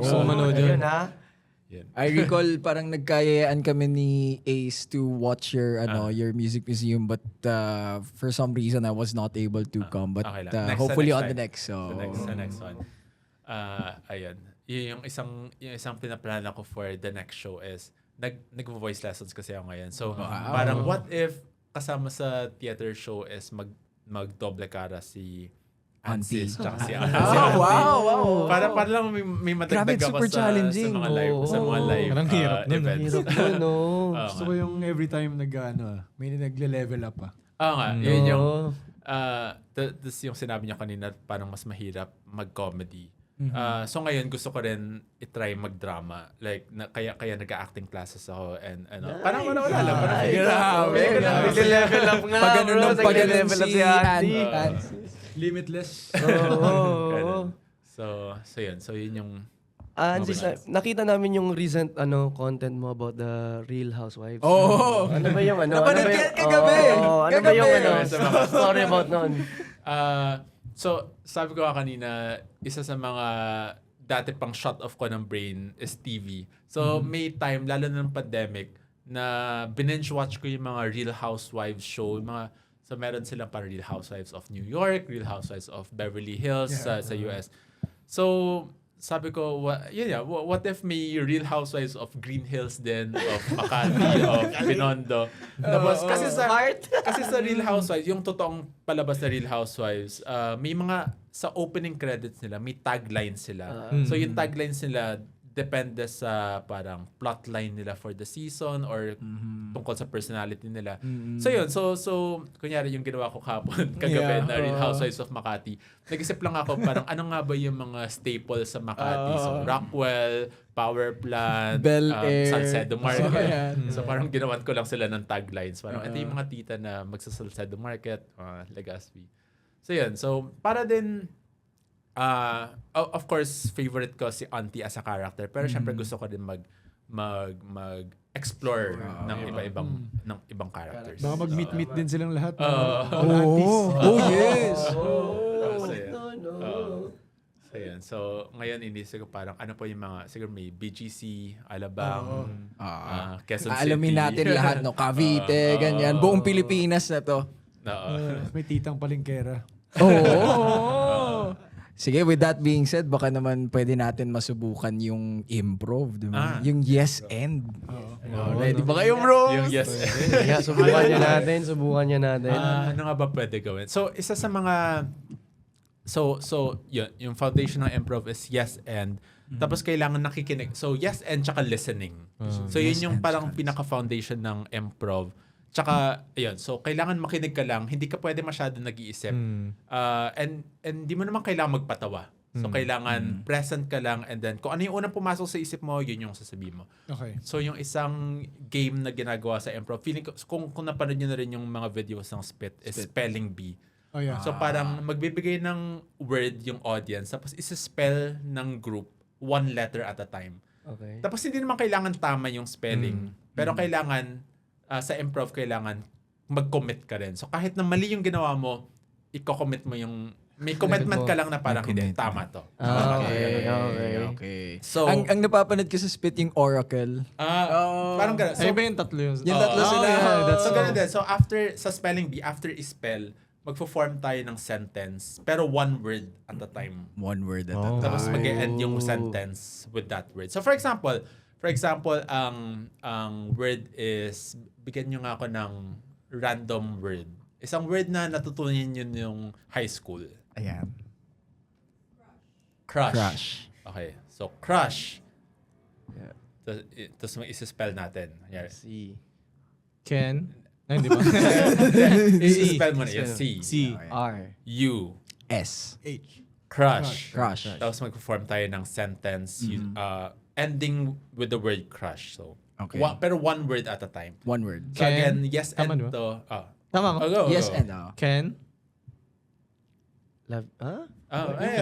Gusto ko manood yun. Ayun, ha? I recall parang nagkayayaan kami ni Ace to watch your your music museum, but for some reason I was not able to come, but okay lang. hopefully on time. the next. So The next one. Ayun. Yung isang pinaplano ko for the next show is nag-voice lessons kasi ako ngayon. So parang what if kasama sa theater show is mag-doble cara si Ansis tsaka si Auntie. wow. Para lang may madagdag Grabe, ako super sa challenging. mga live Parang hirap nun, events. Hirap yun, no? Gusto ko yung every time may nagle-level up pa. Oo nga, yun yung tapos yung sinabi niya kanina, parang mas mahirap mag-comedy. So ngayon gusto ko rin i-try mag-drama. Like kaya nag-acting classes ako and ano. Parang wala lang. Parang Grabe. Nag-level up nga, Pag-ano bro. ng pag-ano Nag-level up si si Andy. Limitless. Oo. So yun. So yun yung Andy, nakita namin yung recent content mo about the Real Housewives. Oo. Ano ba yung Napanood yan kagabi. Ano ba yung Kagabi. story about noon? So, sabi ko nga kanina, isa sa mga dati pang shut off ko ng brain is TV. So, may time, lalo na ng pandemic, na binge watch ko yung mga Real Housewives show. So, meron silang parang Real Housewives of New York, Real Housewives of Beverly Hills sa US. So, sabi ko, what if may Real Housewives of Green Hills din, of Makati, of Binondo. Tapos, kasi sa Real Housewives, yung totoong palabas na Real Housewives, may mga, sa opening credits nila, may taglines sila. So, yung taglines nila, depende sa parang plotline nila for the season or tungkol sa personality nila. So yun, so kunyari yung ginawa ko kagabi na Real Housewives of Makati. Nag-isip lang ako parang ano nga ba yung mga staple sa Makati? So Rockwell, Power Plant, Bel Air. Salcedo Market. So, So parang ginawan ko lang sila ng taglines. Parang ito yung mga tita na magsa-Salcedo Market, Legazpi. So yun, so para din of course, favorite ko si Auntie as a character. Pero syempre gusto ko din mag-explore ng ibang characters. Baka mag-meet din silang lahat. Yes. So, yun. So, ngayon, inisip ko parang ano po yung mga, siguro may BGC, Alabang, Quezon City. Alamin natin lahat, no? Cavite, ganyan. Buong Pilipinas na to. May titang palengkera. Oo. Sige, with that being said, baka naman pwede natin masubukan yung improv, di ba? Yung yes and. Ready ba kayo, bro? Yung yes. Yeah, subukan niya natin. Ano nga ba pwede gawin? So, isa sa mga, so yun, yung foundation ng improv is yes and. Tapos kailangan nakikinig. So, yes and tsaka listening. So, yun yung parang pinaka-foundation ng improv. Tsaka, ayun, so kailangan makinig ka lang, hindi ka pwede masyado nag-iisip. And di mo naman kailangan magpatawa. So, kailangan present ka lang and then kung ano yung unang pumasok sa isip mo, yun yung sasabihin mo. Okay. So, yung isang game na ginagawa sa improv, feeling ko, kung napanood nyo na rin yung mga videos ng Spit, is Spelling Bee. Oh, yeah. So, parang magbibigay ng word yung audience, tapos isa-spell ng group one letter at a time. Okay. Tapos, hindi naman kailangan tama yung spelling. Pero kailangan sa improv, kailangan mag-commit ka rin. So, kahit na mali yung ginawa mo, i-commit mo yung... May commitment ka lang na parang hindi, tama to. Okay. So, ang napapanood ko sa Spit yung Oracle. parang gano'n. Ay, ba yung tatlo yun? Yung tatlo sila. So, gano'n din. So, after, sa spelling bee, after i-spell, magpo-form tayo ng sentence, pero one word at a time. One word at a time. Tapos mag-e-end yung sentence with that word. So, for example, ang word is, bigyan nyo nga ako ng random word. Isang word na natutunan yun yung high school. Ayan. Crush. Okay. So, crush. Tapos mag-isa-spell natin. C. Ken? Ay, hindi ba? I-spell mo na yun. C. R. U. S. H. Crush. Crush. Tapos mag-form tayo ng sentence ending with the word crush. So, Okay. pero one word at a time. One word. So again, Ken. yes Tama, and di ba? to. Tama ko. Go. Yes and Ken? Love, huh?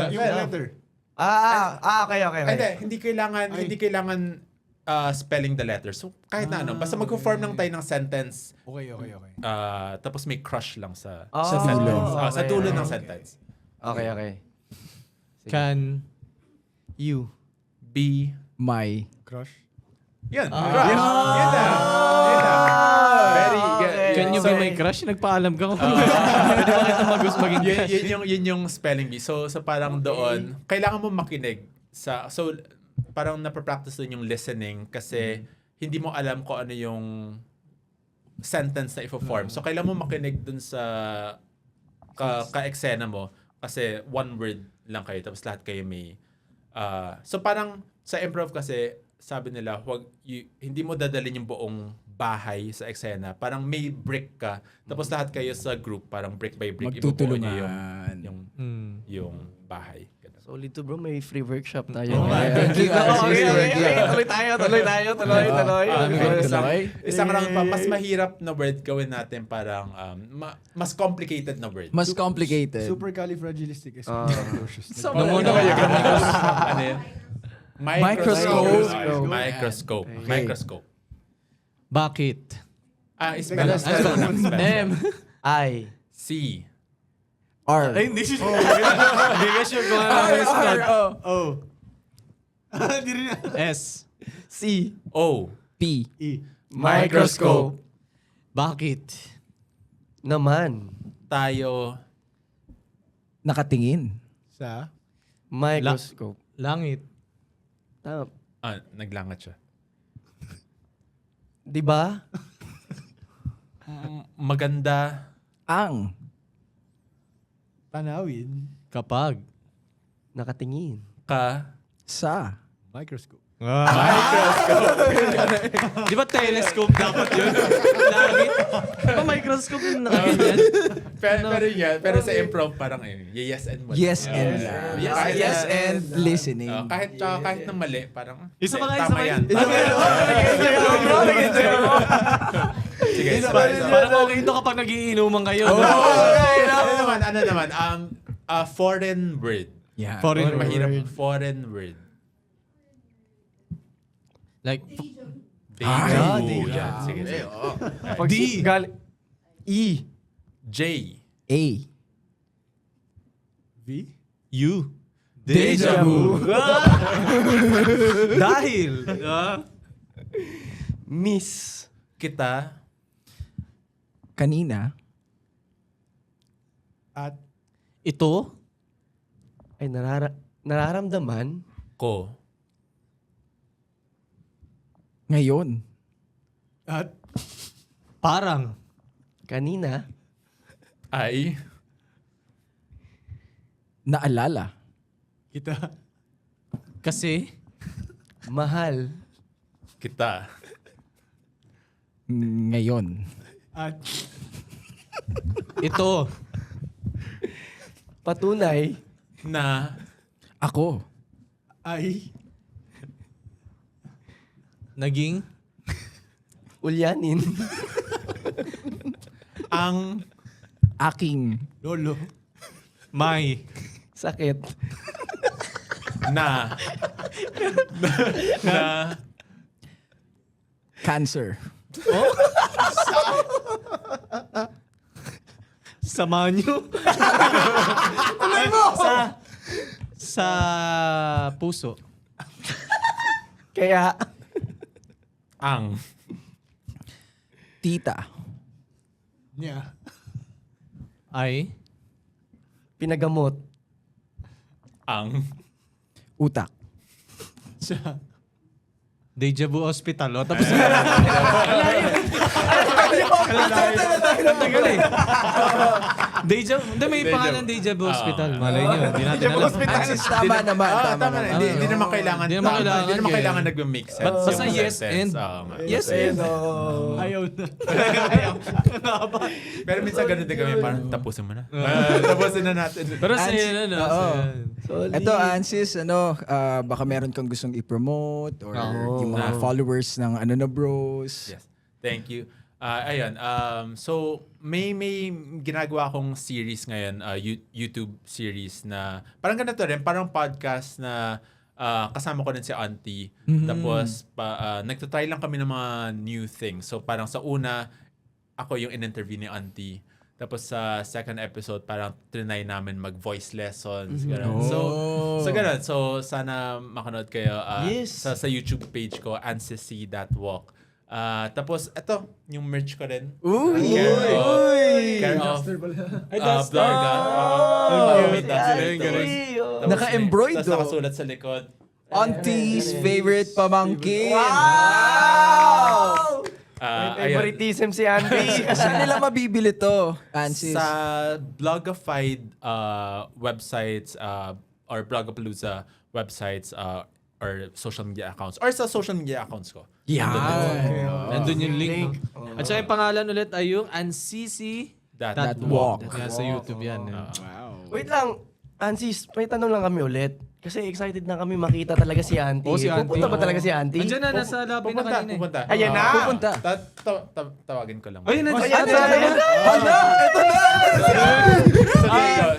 Yung letter. Okay. Hindi kailangan spelling the letter. So kahit na ano, basta mag-form lang tayo ng sentence Okay. tapos may crush lang sa Sa sentence. dulo. Sa dulo ng sentence. Okay. Can you Be My. Crush. Yan. Crush. Yan na. Very Can you be my crush? Nagpaalam ka kung pwede ba kita maging crush? yun yung spelling bee. So parang doon, kailangan mo makinig. So parang napapractice doon yung listening kasi hindi mo alam kung ano yung sentence na i-form. So kailangan mo makinig doon sa ka-eksena mo kasi one word lang kayo tapos lahat kayo may so parang sa improv kasi sabi nila hindi mo dadalhin yung buong bahay sa eksena. Parang may brick ka. Tapos lahat kayo sa group parang brick by brick ibubuo niyo yung bahay. Ganun. Solid to bro, may free workshop tayo. Thank you, Ansis. Thank you. Tuloy tayo. Isang round pa, mas mahirap na word gawin natin parang mas complicated na word. Mas complicated. Supercalifragilisticexpialidocious. Namuna kayo. Ano yun? Microscope. Microscope. Microscope. Bakit? Spell M. I. C. R. Ay, hindi siya. Hindi ka sure kung ano yung spell. S. C. O. P. Microscope. Bakit? Naman. Tayo. Nakatingin. Sa? Microscope. Langit. Tama. Naglangat siya. Di ba? Maganda. Ang. Tanawin. Kapag. Nakatingin. Ka. Sa. Microscope. Di ba telescope dapat yun? Langit. Di ba microscope yung nakaganyan? Pero sa improv parang yes and wala. Yes and yes and listening. Kahit na mali, parang Isa pa nga, tama yan. Sige, Parang okay ito kapag nagiinuman kayo. ano naman, foreign word. Yeah. Foreign word. Mahirap, foreign word. Like, Deja. Yan, sige. Pag E. J. A. V? you. Deja vu. Dahil. Miss. Kita. Kanina. At Ito. Ay, nararamdaman. Ko. Ngayon. at Parang. Kanina. Ay. Naalala. kita. Kasi. Mahal. Kita. Ngayon. At Ito. Patunay. Na. Ako. ay Naging. Ulyanin. Ang. Aking. lolo. May. Sakit. Na. Na. Cancer. Sama nyo. Sa puso. Kaya, Ang. Tita. Niya. Ay. pinagamot. Ang. Utak. Sa Deja vu Hospital. O, tapos Deja, hindi may pangalan Deja vu Hospital. Malay nyo, hindi natin alam. Ansis, tama naman. Tama Tama na. naman. Hindi naman kailangan. Hindi naman kailangan Hindi naman yun. kailangan nag-make sense. Basta yung yes sentence. and. Oo nga. Yes and. ayaw na. Pero minsan ganun din kami, parang tapusin mo na. Tapusin na natin. Pero sa Ans- yun, ano? Oo. Solid. Ito, Ansis, baka meron kang gustong i-promote or yung mga followers ng Ano Na Bros. Yes. Thank you. Ayun. So, may ginagawa akong series ngayon, YouTube series na parang ganito rin, parang podcast na kasama ko din si Auntie. Tapos, nagtatry lang kami ng mga new things. So, parang sa una, ako yung in-interview ni Auntie. Tapos sa second episode, parang trinay namin mag-voice lessons. Ganun. So, ganun. So, sana makanood kayo Yes. sa YouTube page ko, ancestry.walk. Tapos, ito, yung merch ko rin. Care of Vlogga. May duster. Tapos Naka-embroid, Tapos oh. nakasulat sa likod. Auntie's favorite pamangkin. Favoritism si Andy. Saan nila mabibili to, Ansis? Sa Blogified websites or Blogapalooza websites or social media accounts or sa social media accounts ko. Nandun yung link. No? At saka yung pangalan ulit ay yung Ancisi That Walk. Yan, sa YouTube yan. Wait lang. Ansis, may tanong lang kami ulit. Kasi excited na kami makita talaga si Auntie. Oh, si Auntie. Pupunta ba talaga si Auntie? Andiyan na, nasa lobby na kanina. Pupunta. Ayan na! Pupunta. Tawagin ko lang. Ayun, nandiyan. Ayan na! Hala, ito na!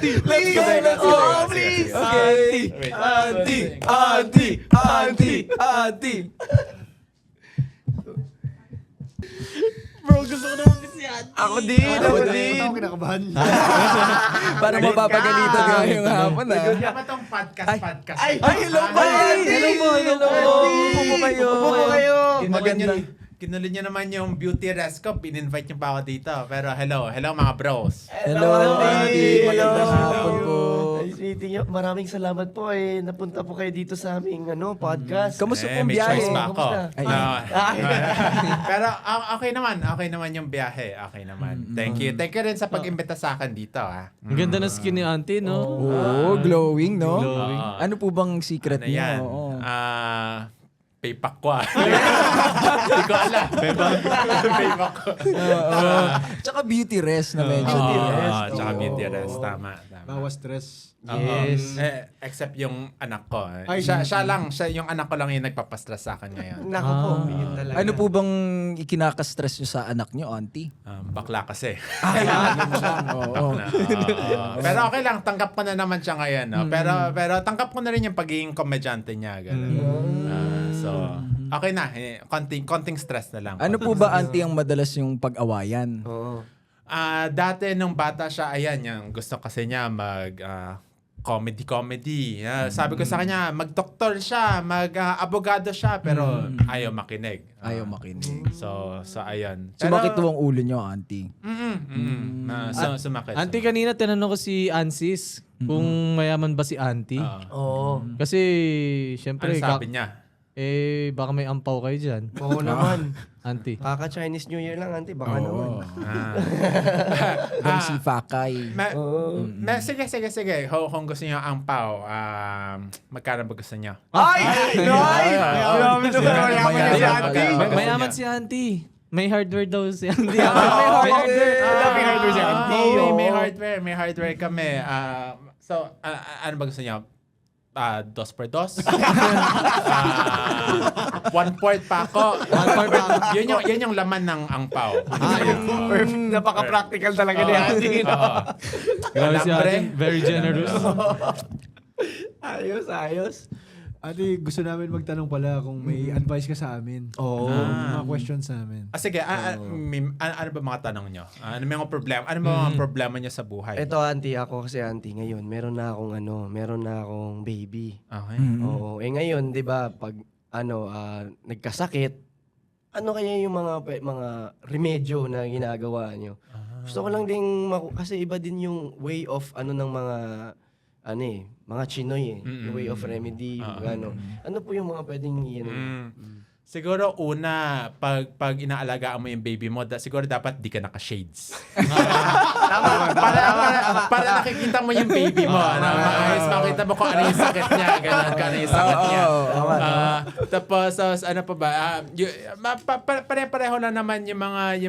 Please! Oh, please! Okay. Wait. Auntie! Bro, gusto ko naman si Auntie. Ako din! Ako kinakabahan. Para mapapagalitan ka yung hapon Kaya ba tong podcast? Ay, hello po! Hello po! Upo po kayo. Upo po kayo! Kinulit niyo naman yung beauty rest ko. In-invite niyo pa ako dito. Pero hello mga bros. Hello, Auntie. Magandang hapon po. Ay, sweetie niyo, maraming salamat po napunta po kayo dito sa aming podcast. Kamusta pong may biyahe? choice pa ako. Kamusta? Ay. Pero okay naman yung biyahe. Okay naman. Thank you rin sa pag-imbita sa akin dito. Ang ganda ng skin ni Auntie, no? Oo, glowing, no? Glowing. Ano po bang secret Ano niyo? yan? Oo. Paypack ko. Hindi ko alam. Paypack ko. Tsaka beauty rest na medyo. Tsaka beauty rest. Tama. Bawas stress. Yes. Except yung anak ko. Ay, Siya yung anak ko lang yung nagpapastress sa akin ngayon. Nako po, yun talaga. Ano po bang ikinaka-stress nyo sa anak nyo, Auntie? Bakla kasi. Ay, yun lang. Oo. Pero okay lang, tanggap ko na naman siya ngayon. No? Pero tanggap ko na rin yung pagiging komedyante niya. So, okay na. Konting stress na lang. Ano po ba, Auntie, ang madalas yung pag-awayan? Oo. Dati nung bata siya, ayan, yung gusto kasi niya comedy. Sabi ko sa kanya, mag-doktor siya, mag-abogado siya, pero ayaw makinig. Ayaw makinig. So ayan. Sumakit po ang ulo nyo, Auntie. Sumakit. Auntie, kanina tinanong ko si Ansis kung mayaman ba si Auntie. Oo. Kasi, Ano syempre, sabi niya? baka may ampaw kayo dyan. Oo naman. Auntie. Kaka-Chinese New Year lang, Auntie. Baka naman. Hanggang si Fakay. Sige. Kung gusto niyo ang pao, magkano ba gusto niyo? Ay! Grabe to. Mayaman si Auntie. Mayaman si Auntie. May hardware daw si Auntie. May hardware. May hardware si Auntie. May hardware kami. So, ano ba gusto niyo? 2 per 2. 1/4 pa ako. 1/4 pa ako. Yun yung laman ng angpaw. Perfect. Napaka-practical talaga ni Auntie. Grabe si Alambre. Auntie. Very generous. Ayos. Ate, gusto namin magtanong pala kung may advice ka sa amin. Oo. Mga questions namin. Sige, ano ba mga tanong nyo? Ano mga problema? Ano ba mga problema nyo sa buhay? Ito, Auntie. Ako kasi, Auntie, ngayon, meron na akong baby. Okay. Oo. Ngayon, di ba, pag, nagkasakit, ano kaya yung mga remedyo na ginagawa nyo? Gusto ko lang ding, kasi iba din yung way of, ng mga Chinoy yung way of remedy, ano po yung mga pwedeng Siguro una, pag inaalagaan mo yung baby mo, siguro dapat di ka naka-shades. para nakikita mo yung baby mo. Maayos makita mo kung ano yung sakit niya. Ganun, kung ano yung sakit niya. Tapos, ano pa ba? Pare-pareho lang naman yung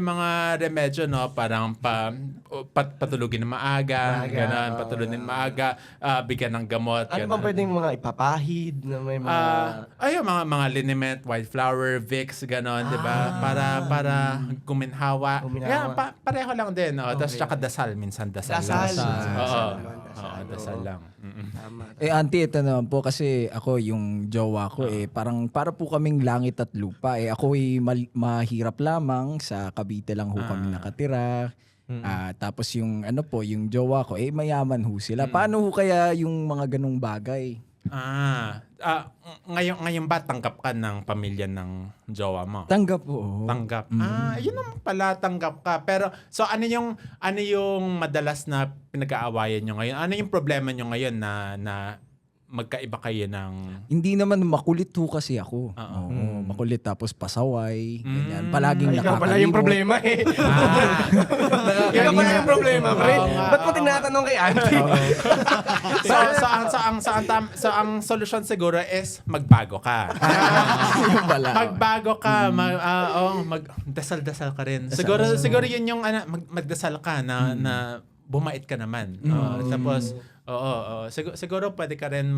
mga remedyo, no? Parang patulugin ng maaga. Ganun, patulugin ng maaga. Bigyan ng gamot. Ano ba pwedeng mga ipapahid na may mga... Ayun, mga liniment, white flower, Vicks, gano'n, di ba? Para guminhawa. Kaya pareho lang din. Tapos tsaka dasal, minsan dasal. Oo, dasal lang. Tama. Auntie, ito naman po kasi ako yung jowa ko parang para po kaming langit at lupa. Ako mahirap lamang, sa Cavite lang ho kami nakatira. Tapos yung yung jowa ko mayaman ho sila. Paano ho kaya yung mga ganung bagay? Ngayon ba tanggap ka ng pamilya ng jowa mo? Tanggap po. Tanggap. Yun naman pala, tanggap ka. Pero so ano yung madalas na pinag-aawayan nyo ngayon? Ano yung problema nyo ngayon na magkaiba kayo ng... Hindi naman, makulit ho kasi ako. Oo, makulit tapos pasaway, ganyan. Palaging Ikaw nakakalimot. pala yung problema Ikaw pala yung problema, pre. Ba't mo tinatanong kay Auntie? So ang solusyon siguro is magbago ka. Yung pala. Magbago ka, magdasal-dasal ka rin. Siguro yun yung magdasal ka na bumait ka naman. Tapos Oo. Siguro pwede ka rin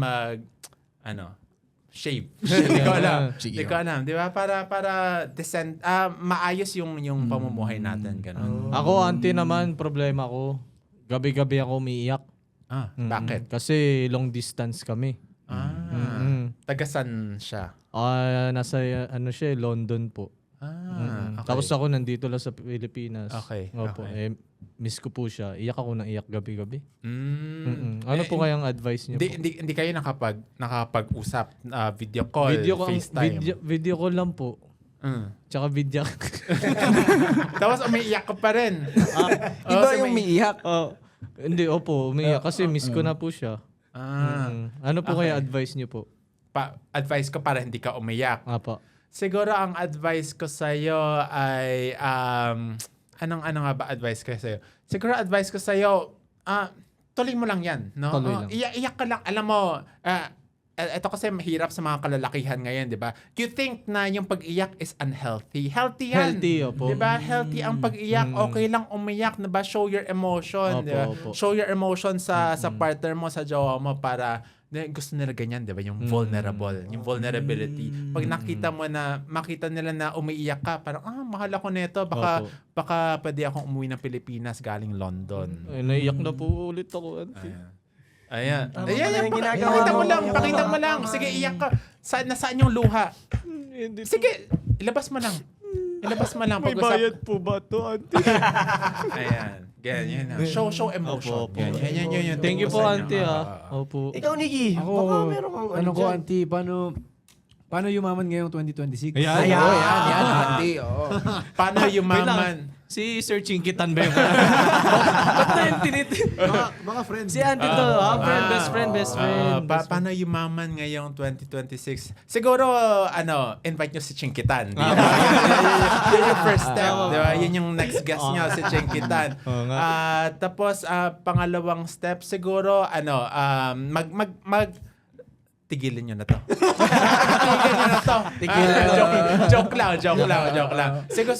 shave. Hindi ko alam. Sige. Hindi ko alam, 'di ba? Para decent, maayos yung pamumuhay natin, ganun. Ako, auntie naman, problema ko. Gabi-gabi ako umiiyak. Bakit? Kasi long distance kami. Tagasan siya. Nasa siya, London po. Okay. Tapos ako nandito lang sa Pilipinas. Okay, Opo. okay. Miss ko po siya. Iyak ako ng iyak gabi-gabi. Mm. Ano po kayang advice niyo po? Hindi kayo nakapag-usap, video call, FaceTime. Video call lang po. Tsaka video. Tapos umiiyak ka pa rin. Iba yung umiiyak. Hindi, opo. Umiiyak kasi miss ko na po siya. Ano po kaya advice niyo po? Advice ko para hindi ka umiyak. Apa. Siguro ang advice ko sa'yo ay, anong nga ba advice ko sa'yo? Siguro advice ko sa'yo, tuloy mo lang yan. No? Tuloy lang. Iyak ka lang. Alam mo, ito kasi mahirap sa mga kalalakihan ngayon, di ba? You think na yung pag-iyak is unhealthy. Healthy yan. Healthy, opo. Di ba? Healthy ang pag-iyak. Okay lang umiyak, di ba? Show your emotion. Opo, Di ba? opo. Show your emotion sa partner mo, sa jowa mo para gusto nila ganyan, di ba? Yung vulnerable, yung vulnerability. Pag makita nila na umiiyak ka, parang, mahal ako nito. Baka pwede akong umuwi ng Pilipinas galing London. Naiyak na po ulit ako, auntie. Ayan. Tama pala yung ginagawa Pakita mo lang. Sige, iyak ka. Nasaan yung luha? Sige, ilabas mo lang. May bayad po ba to, auntie? Ayan. Ganyan na. Show emotion. Opo. Ganyan. Thank you po, auntie. Opo. Ikaw, Nikki, Ako, baka meron kang ano ko, dyan. auntie, paano yumaman ngayong 2026? Ayan. Yan, auntie. Oo. Paano yumaman? Si Sir Chinkitan ba yung ba't na yung Mga friends. Si auntie to, best friend. Paano yumaman ngayong 2026? Siguro, invite nyo si Chinkitan. Di ba? Yun yung first step. Di ba? Yun yung next guest nyo, si Chinkitan. Tapos, pangalawang step, siguro, tigilan nyo na to. Joke lang. Siguro,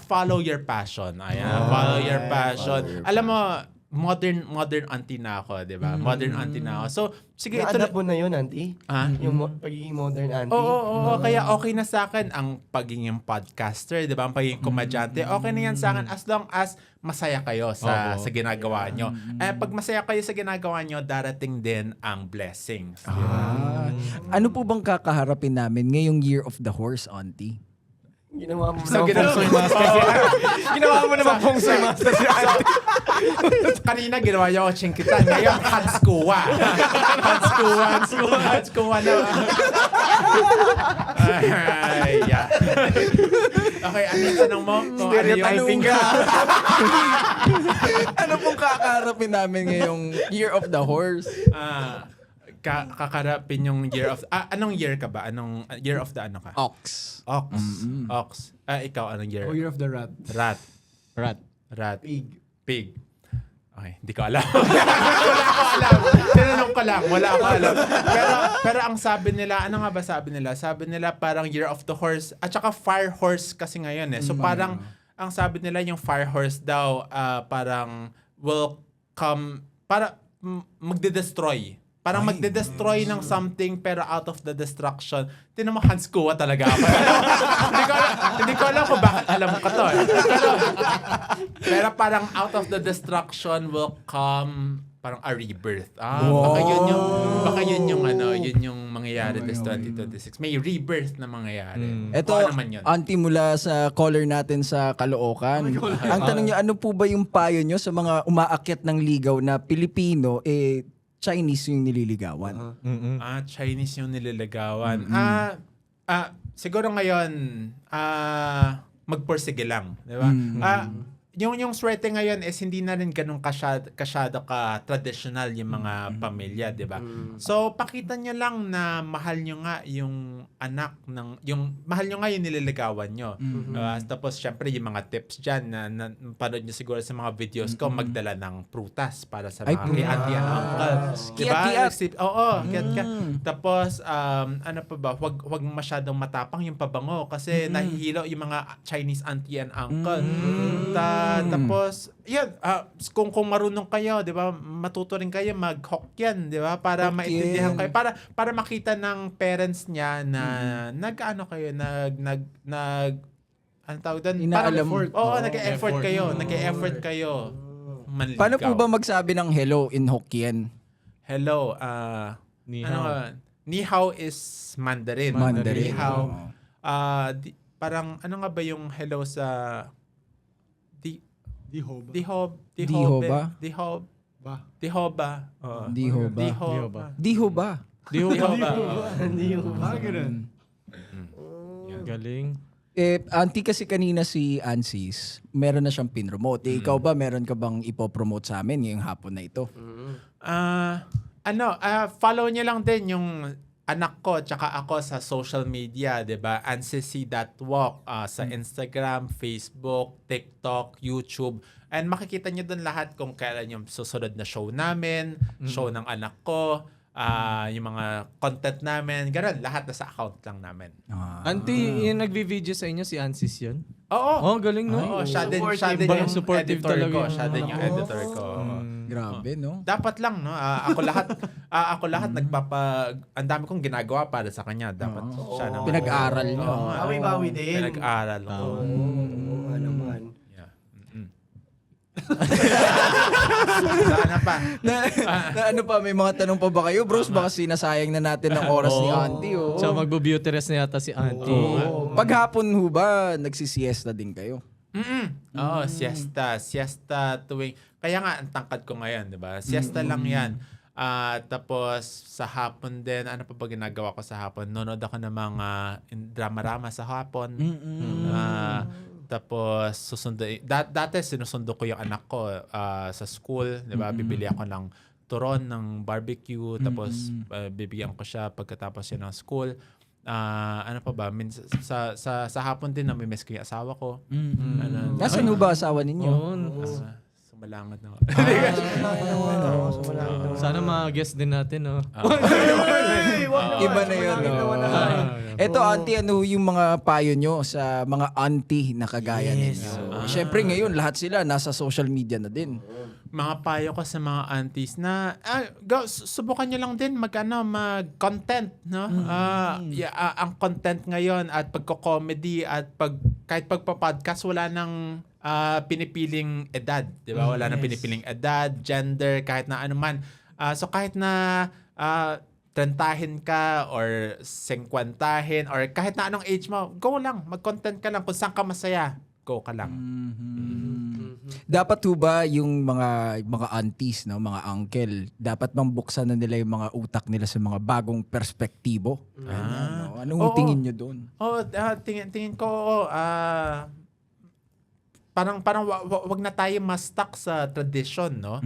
follow your passion. Ayan, follow your passion. Alam mo, modern auntie na ako, di ba? Modern auntie na ako. So, sige, Na-adapt mo na yun, auntie? Yung pagiging modern auntie? Oo. Kaya okay na sa akin ang pagiging podcaster, di ba? Ang pagiging komedyante. Okay na yan sa akin as long as masaya kayo sa ginagawa nyo. Pag masaya kayo sa ginagawa nyo, darating din ang blessings. Di ba? Ano po bang kakaharapin namin ngayong Year of the Horse, auntie? Ginawa mo So, naman pong soy master. Ginawa mo naman pong soy master si auntie. Kanina ginawa niya ako Chinkitan. Ngayon, Hanskuwa. Hanskuwa na. Ay, yeah. Okay, ano yung tanong mo? Stereotyping ka. Ano pong kakaharapin namin ngayong Year of the Horse? Kakarapin yung year of... anong year ka ba? Anong year of the ano ka? Ox. Ox. Ikaw, anong year? O Year of the Rat. Rat. Pig. Okay, hindi ko alam. Wala ko alam. Tinanong ko lang. Wala ko alam. Pero ang sabi nila, ano nga ba sabi nila? Sabi nila parang Year of the Horse. At saka Fire Horse kasi ngayon eh. So parang, ang sabi nila yung Fire Horse daw, parang will come, para magde-destroy. Parang magde-destroy ng something pero out of the destruction. Tinan mo, Hans Kuwa talaga ako. hindi ko alam kung bakit alam ko to. Pero parang out of the destruction will come parang a rebirth. Baka yun yung mangyayari this 2026. May rebirth na mangyayari. Ito, Baka naman yun. auntie mula sa caller natin sa Caloocan. Ang tanong niyo, ano po ba yung payo niyo sa mga umaakyat ng ligaw na Pilipino, Chinese yung nililigawan? Chinese yung nililigawan. Siguro ngayon, magpursige lang. Di ba? Yung swerte ngayon is hindi na rin ganun kasyado ka-traditional yung mga pamilya, di ba? So, pakita nyo lang na mahal nyo nga yung anak mahal nyo nga yung nililigawan nyo. Tapos, syempre, yung mga tips dyan na panood nyo siguro sa mga videos ko, magdala ng prutas para sa mga kay auntie and uncle. Diba? Oo, Tapos, ano pa ba? Wag masyadong matapang yung pabango kasi nahihilo yung mga Chinese auntie and uncle. Tapos, yan, kung marunong kayo, di ba, matuto rin kayo mag-Hokkien, di ba, para Hokkien. maintindihan kayo, para makita ng parents niya na nag-ano kayo, ano tawag doon? Inaalam. Nag-e-effort kayo. Nag-e-effort kayo. Manligaw. Paano po ba magsabi ng hello in Hokkien? Hello, Ni ano hao. nga? Ni hao is Mandarin. Ni Mandarin. hao. Parang, ano nga ba yung hello sa... Di ho ba? Dihob. Dihoba? Dihob. Ba? Dihoba. Dihoba. Dihoba. Dihoba. Dihoba. Ah, ganun. Galing. Auntie kasi kanina si Ansis, meron na siyang pinromote. Ikaw ba, meron ka bang ipopromote sa amin ngayong hapon na ito? Follow niyo lang din yung anak ko tsaka ako sa social media, 'di ba? Ancisi.walk sa Instagram, Facebook, TikTok, YouTube. And makikita niyo doon lahat kung kailan yung susunod na show namin, show ng anak ko, yung mga content namin, ganun, lahat na sa account lang namin. Auntie, yung nagvi-video sa inyo, si Ansis yun? Oo. Oh, galing, no? Oo, siya din supportive yung supportive editor talaga ko. yun. Siya din yung editor ko. Grabe, no? Dapat lang, no? Ako lahat ang dami kong ginagawa para sa kanya. Dapat siya naman. Pinag-aral niyo. Oo nga. Bawi-bawi din. Pinag-aral ko. Oo, naman. Yeah. Sana pa. na ano pa, may mga tanong pa ba kayo? Bros, baka sinasayang na natin ang oras ni Auntie. Oh. So, magbo-beauty rest na yata si Auntie. Paghapon ho ba, nagsisiesta din kayo? Oo, siesta. Siesta tuwing... Kaya nga, ang tangkad ko ngayon, di ba? Siesta lang yan. Tapos, sa hapon din, ano pa ba ginagawa ko sa hapon? Nonood ako ng mga drama-rama sa hapon. Tapos, dati sinusundo ko yung anak ko sa school. Di ba? Bibili ako ng turon, ng barbecue. Tapos, bibigyan ko siya pagkatapos yun ng school. Ano pa ba? Sa hapon din, namimiss ko yung asawa ko. Nasaan ho ba asawa ninyo? Sumalangad na. Sana ma-guess din natin, no? Iba na yun. Eto, Auntie, ano yung mga payo nyo sa mga auntie na kagaya ninyo? Siyempre ngayon, lahat sila nasa social media na din. Mga payo ko sa mga aunties na subukan nyo lang din mag-content, no? Ang content ngayon at pagko-comedy at kahit pagpa-podcast, wala nang pinipiling edad, 'di ba? Wala nang pinipiling edad, gender, kahit na ano man. So kahit na 30 ka or 50 or kahit na anong age mo, go lang, mag-content ka lang kung saan ka masaya, go ka lang. Dapat ho ba yung mga aunties, no, mga uncle, dapat bang buksan na nila yung mga utak nila sa mga bagong perspektibo? Ganyan, no? Anong tingin nyo doon? Tingin ko parang wag na tayo ma-stuck sa tradition, no?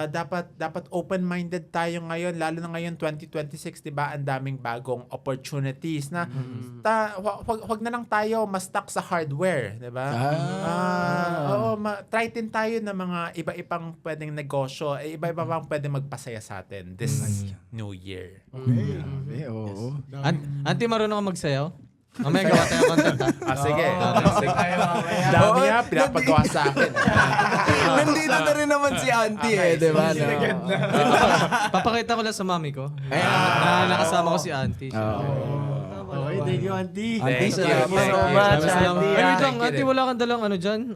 Dapat open-minded tayo ngayon, lalo na ngayon 2026, 'di ba? Ang daming bagong opportunities na wag na lang tayo ma-stuck sa hardware, 'di ba? Try din tayo ng mga iba-ibang pwedeng negosyo, iba-iba pang pwedeng magpasaya sa atin this new year. Oo. Auntie, marunong ka magsayaw? Mamaya gawa tayo content, ha? Sige. Dami nga pinapagawa sa akin. Nandito na rin naman si Auntie, di ba? Papakita ko lang sa mami ko. Na nakasama ko si Auntie. Okay, thank you, Auntie. Auntie, Thank you. salamat. so much, Salamat. Auntie. Ay, wait lang, Thank you Auntie, din. wala kang dalang ano dyan?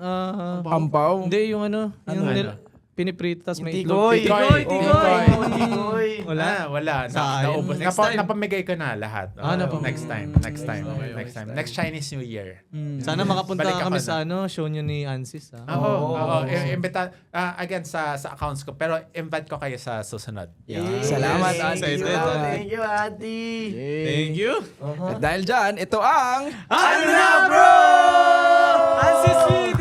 Hampaw? Hindi, yung ano, yung piniprito, tas may Tikoy. itlog. Tikoy. Wala. Sayang. Naubos. Next time. Napamigay ko na lahat. napamigay. Next time. Next Chinese New Year. Sana makapunta Balik ako kami na. sa show nyo ni Ansis, ha? Oo. Again, sa accounts ko. Pero invite ko kayo sa susunod. Salamat, Thank you, Auntie. Thank you, Auntie. Thank you! At dahil dyan, ito ang... Ano na, bro? Ansis Video!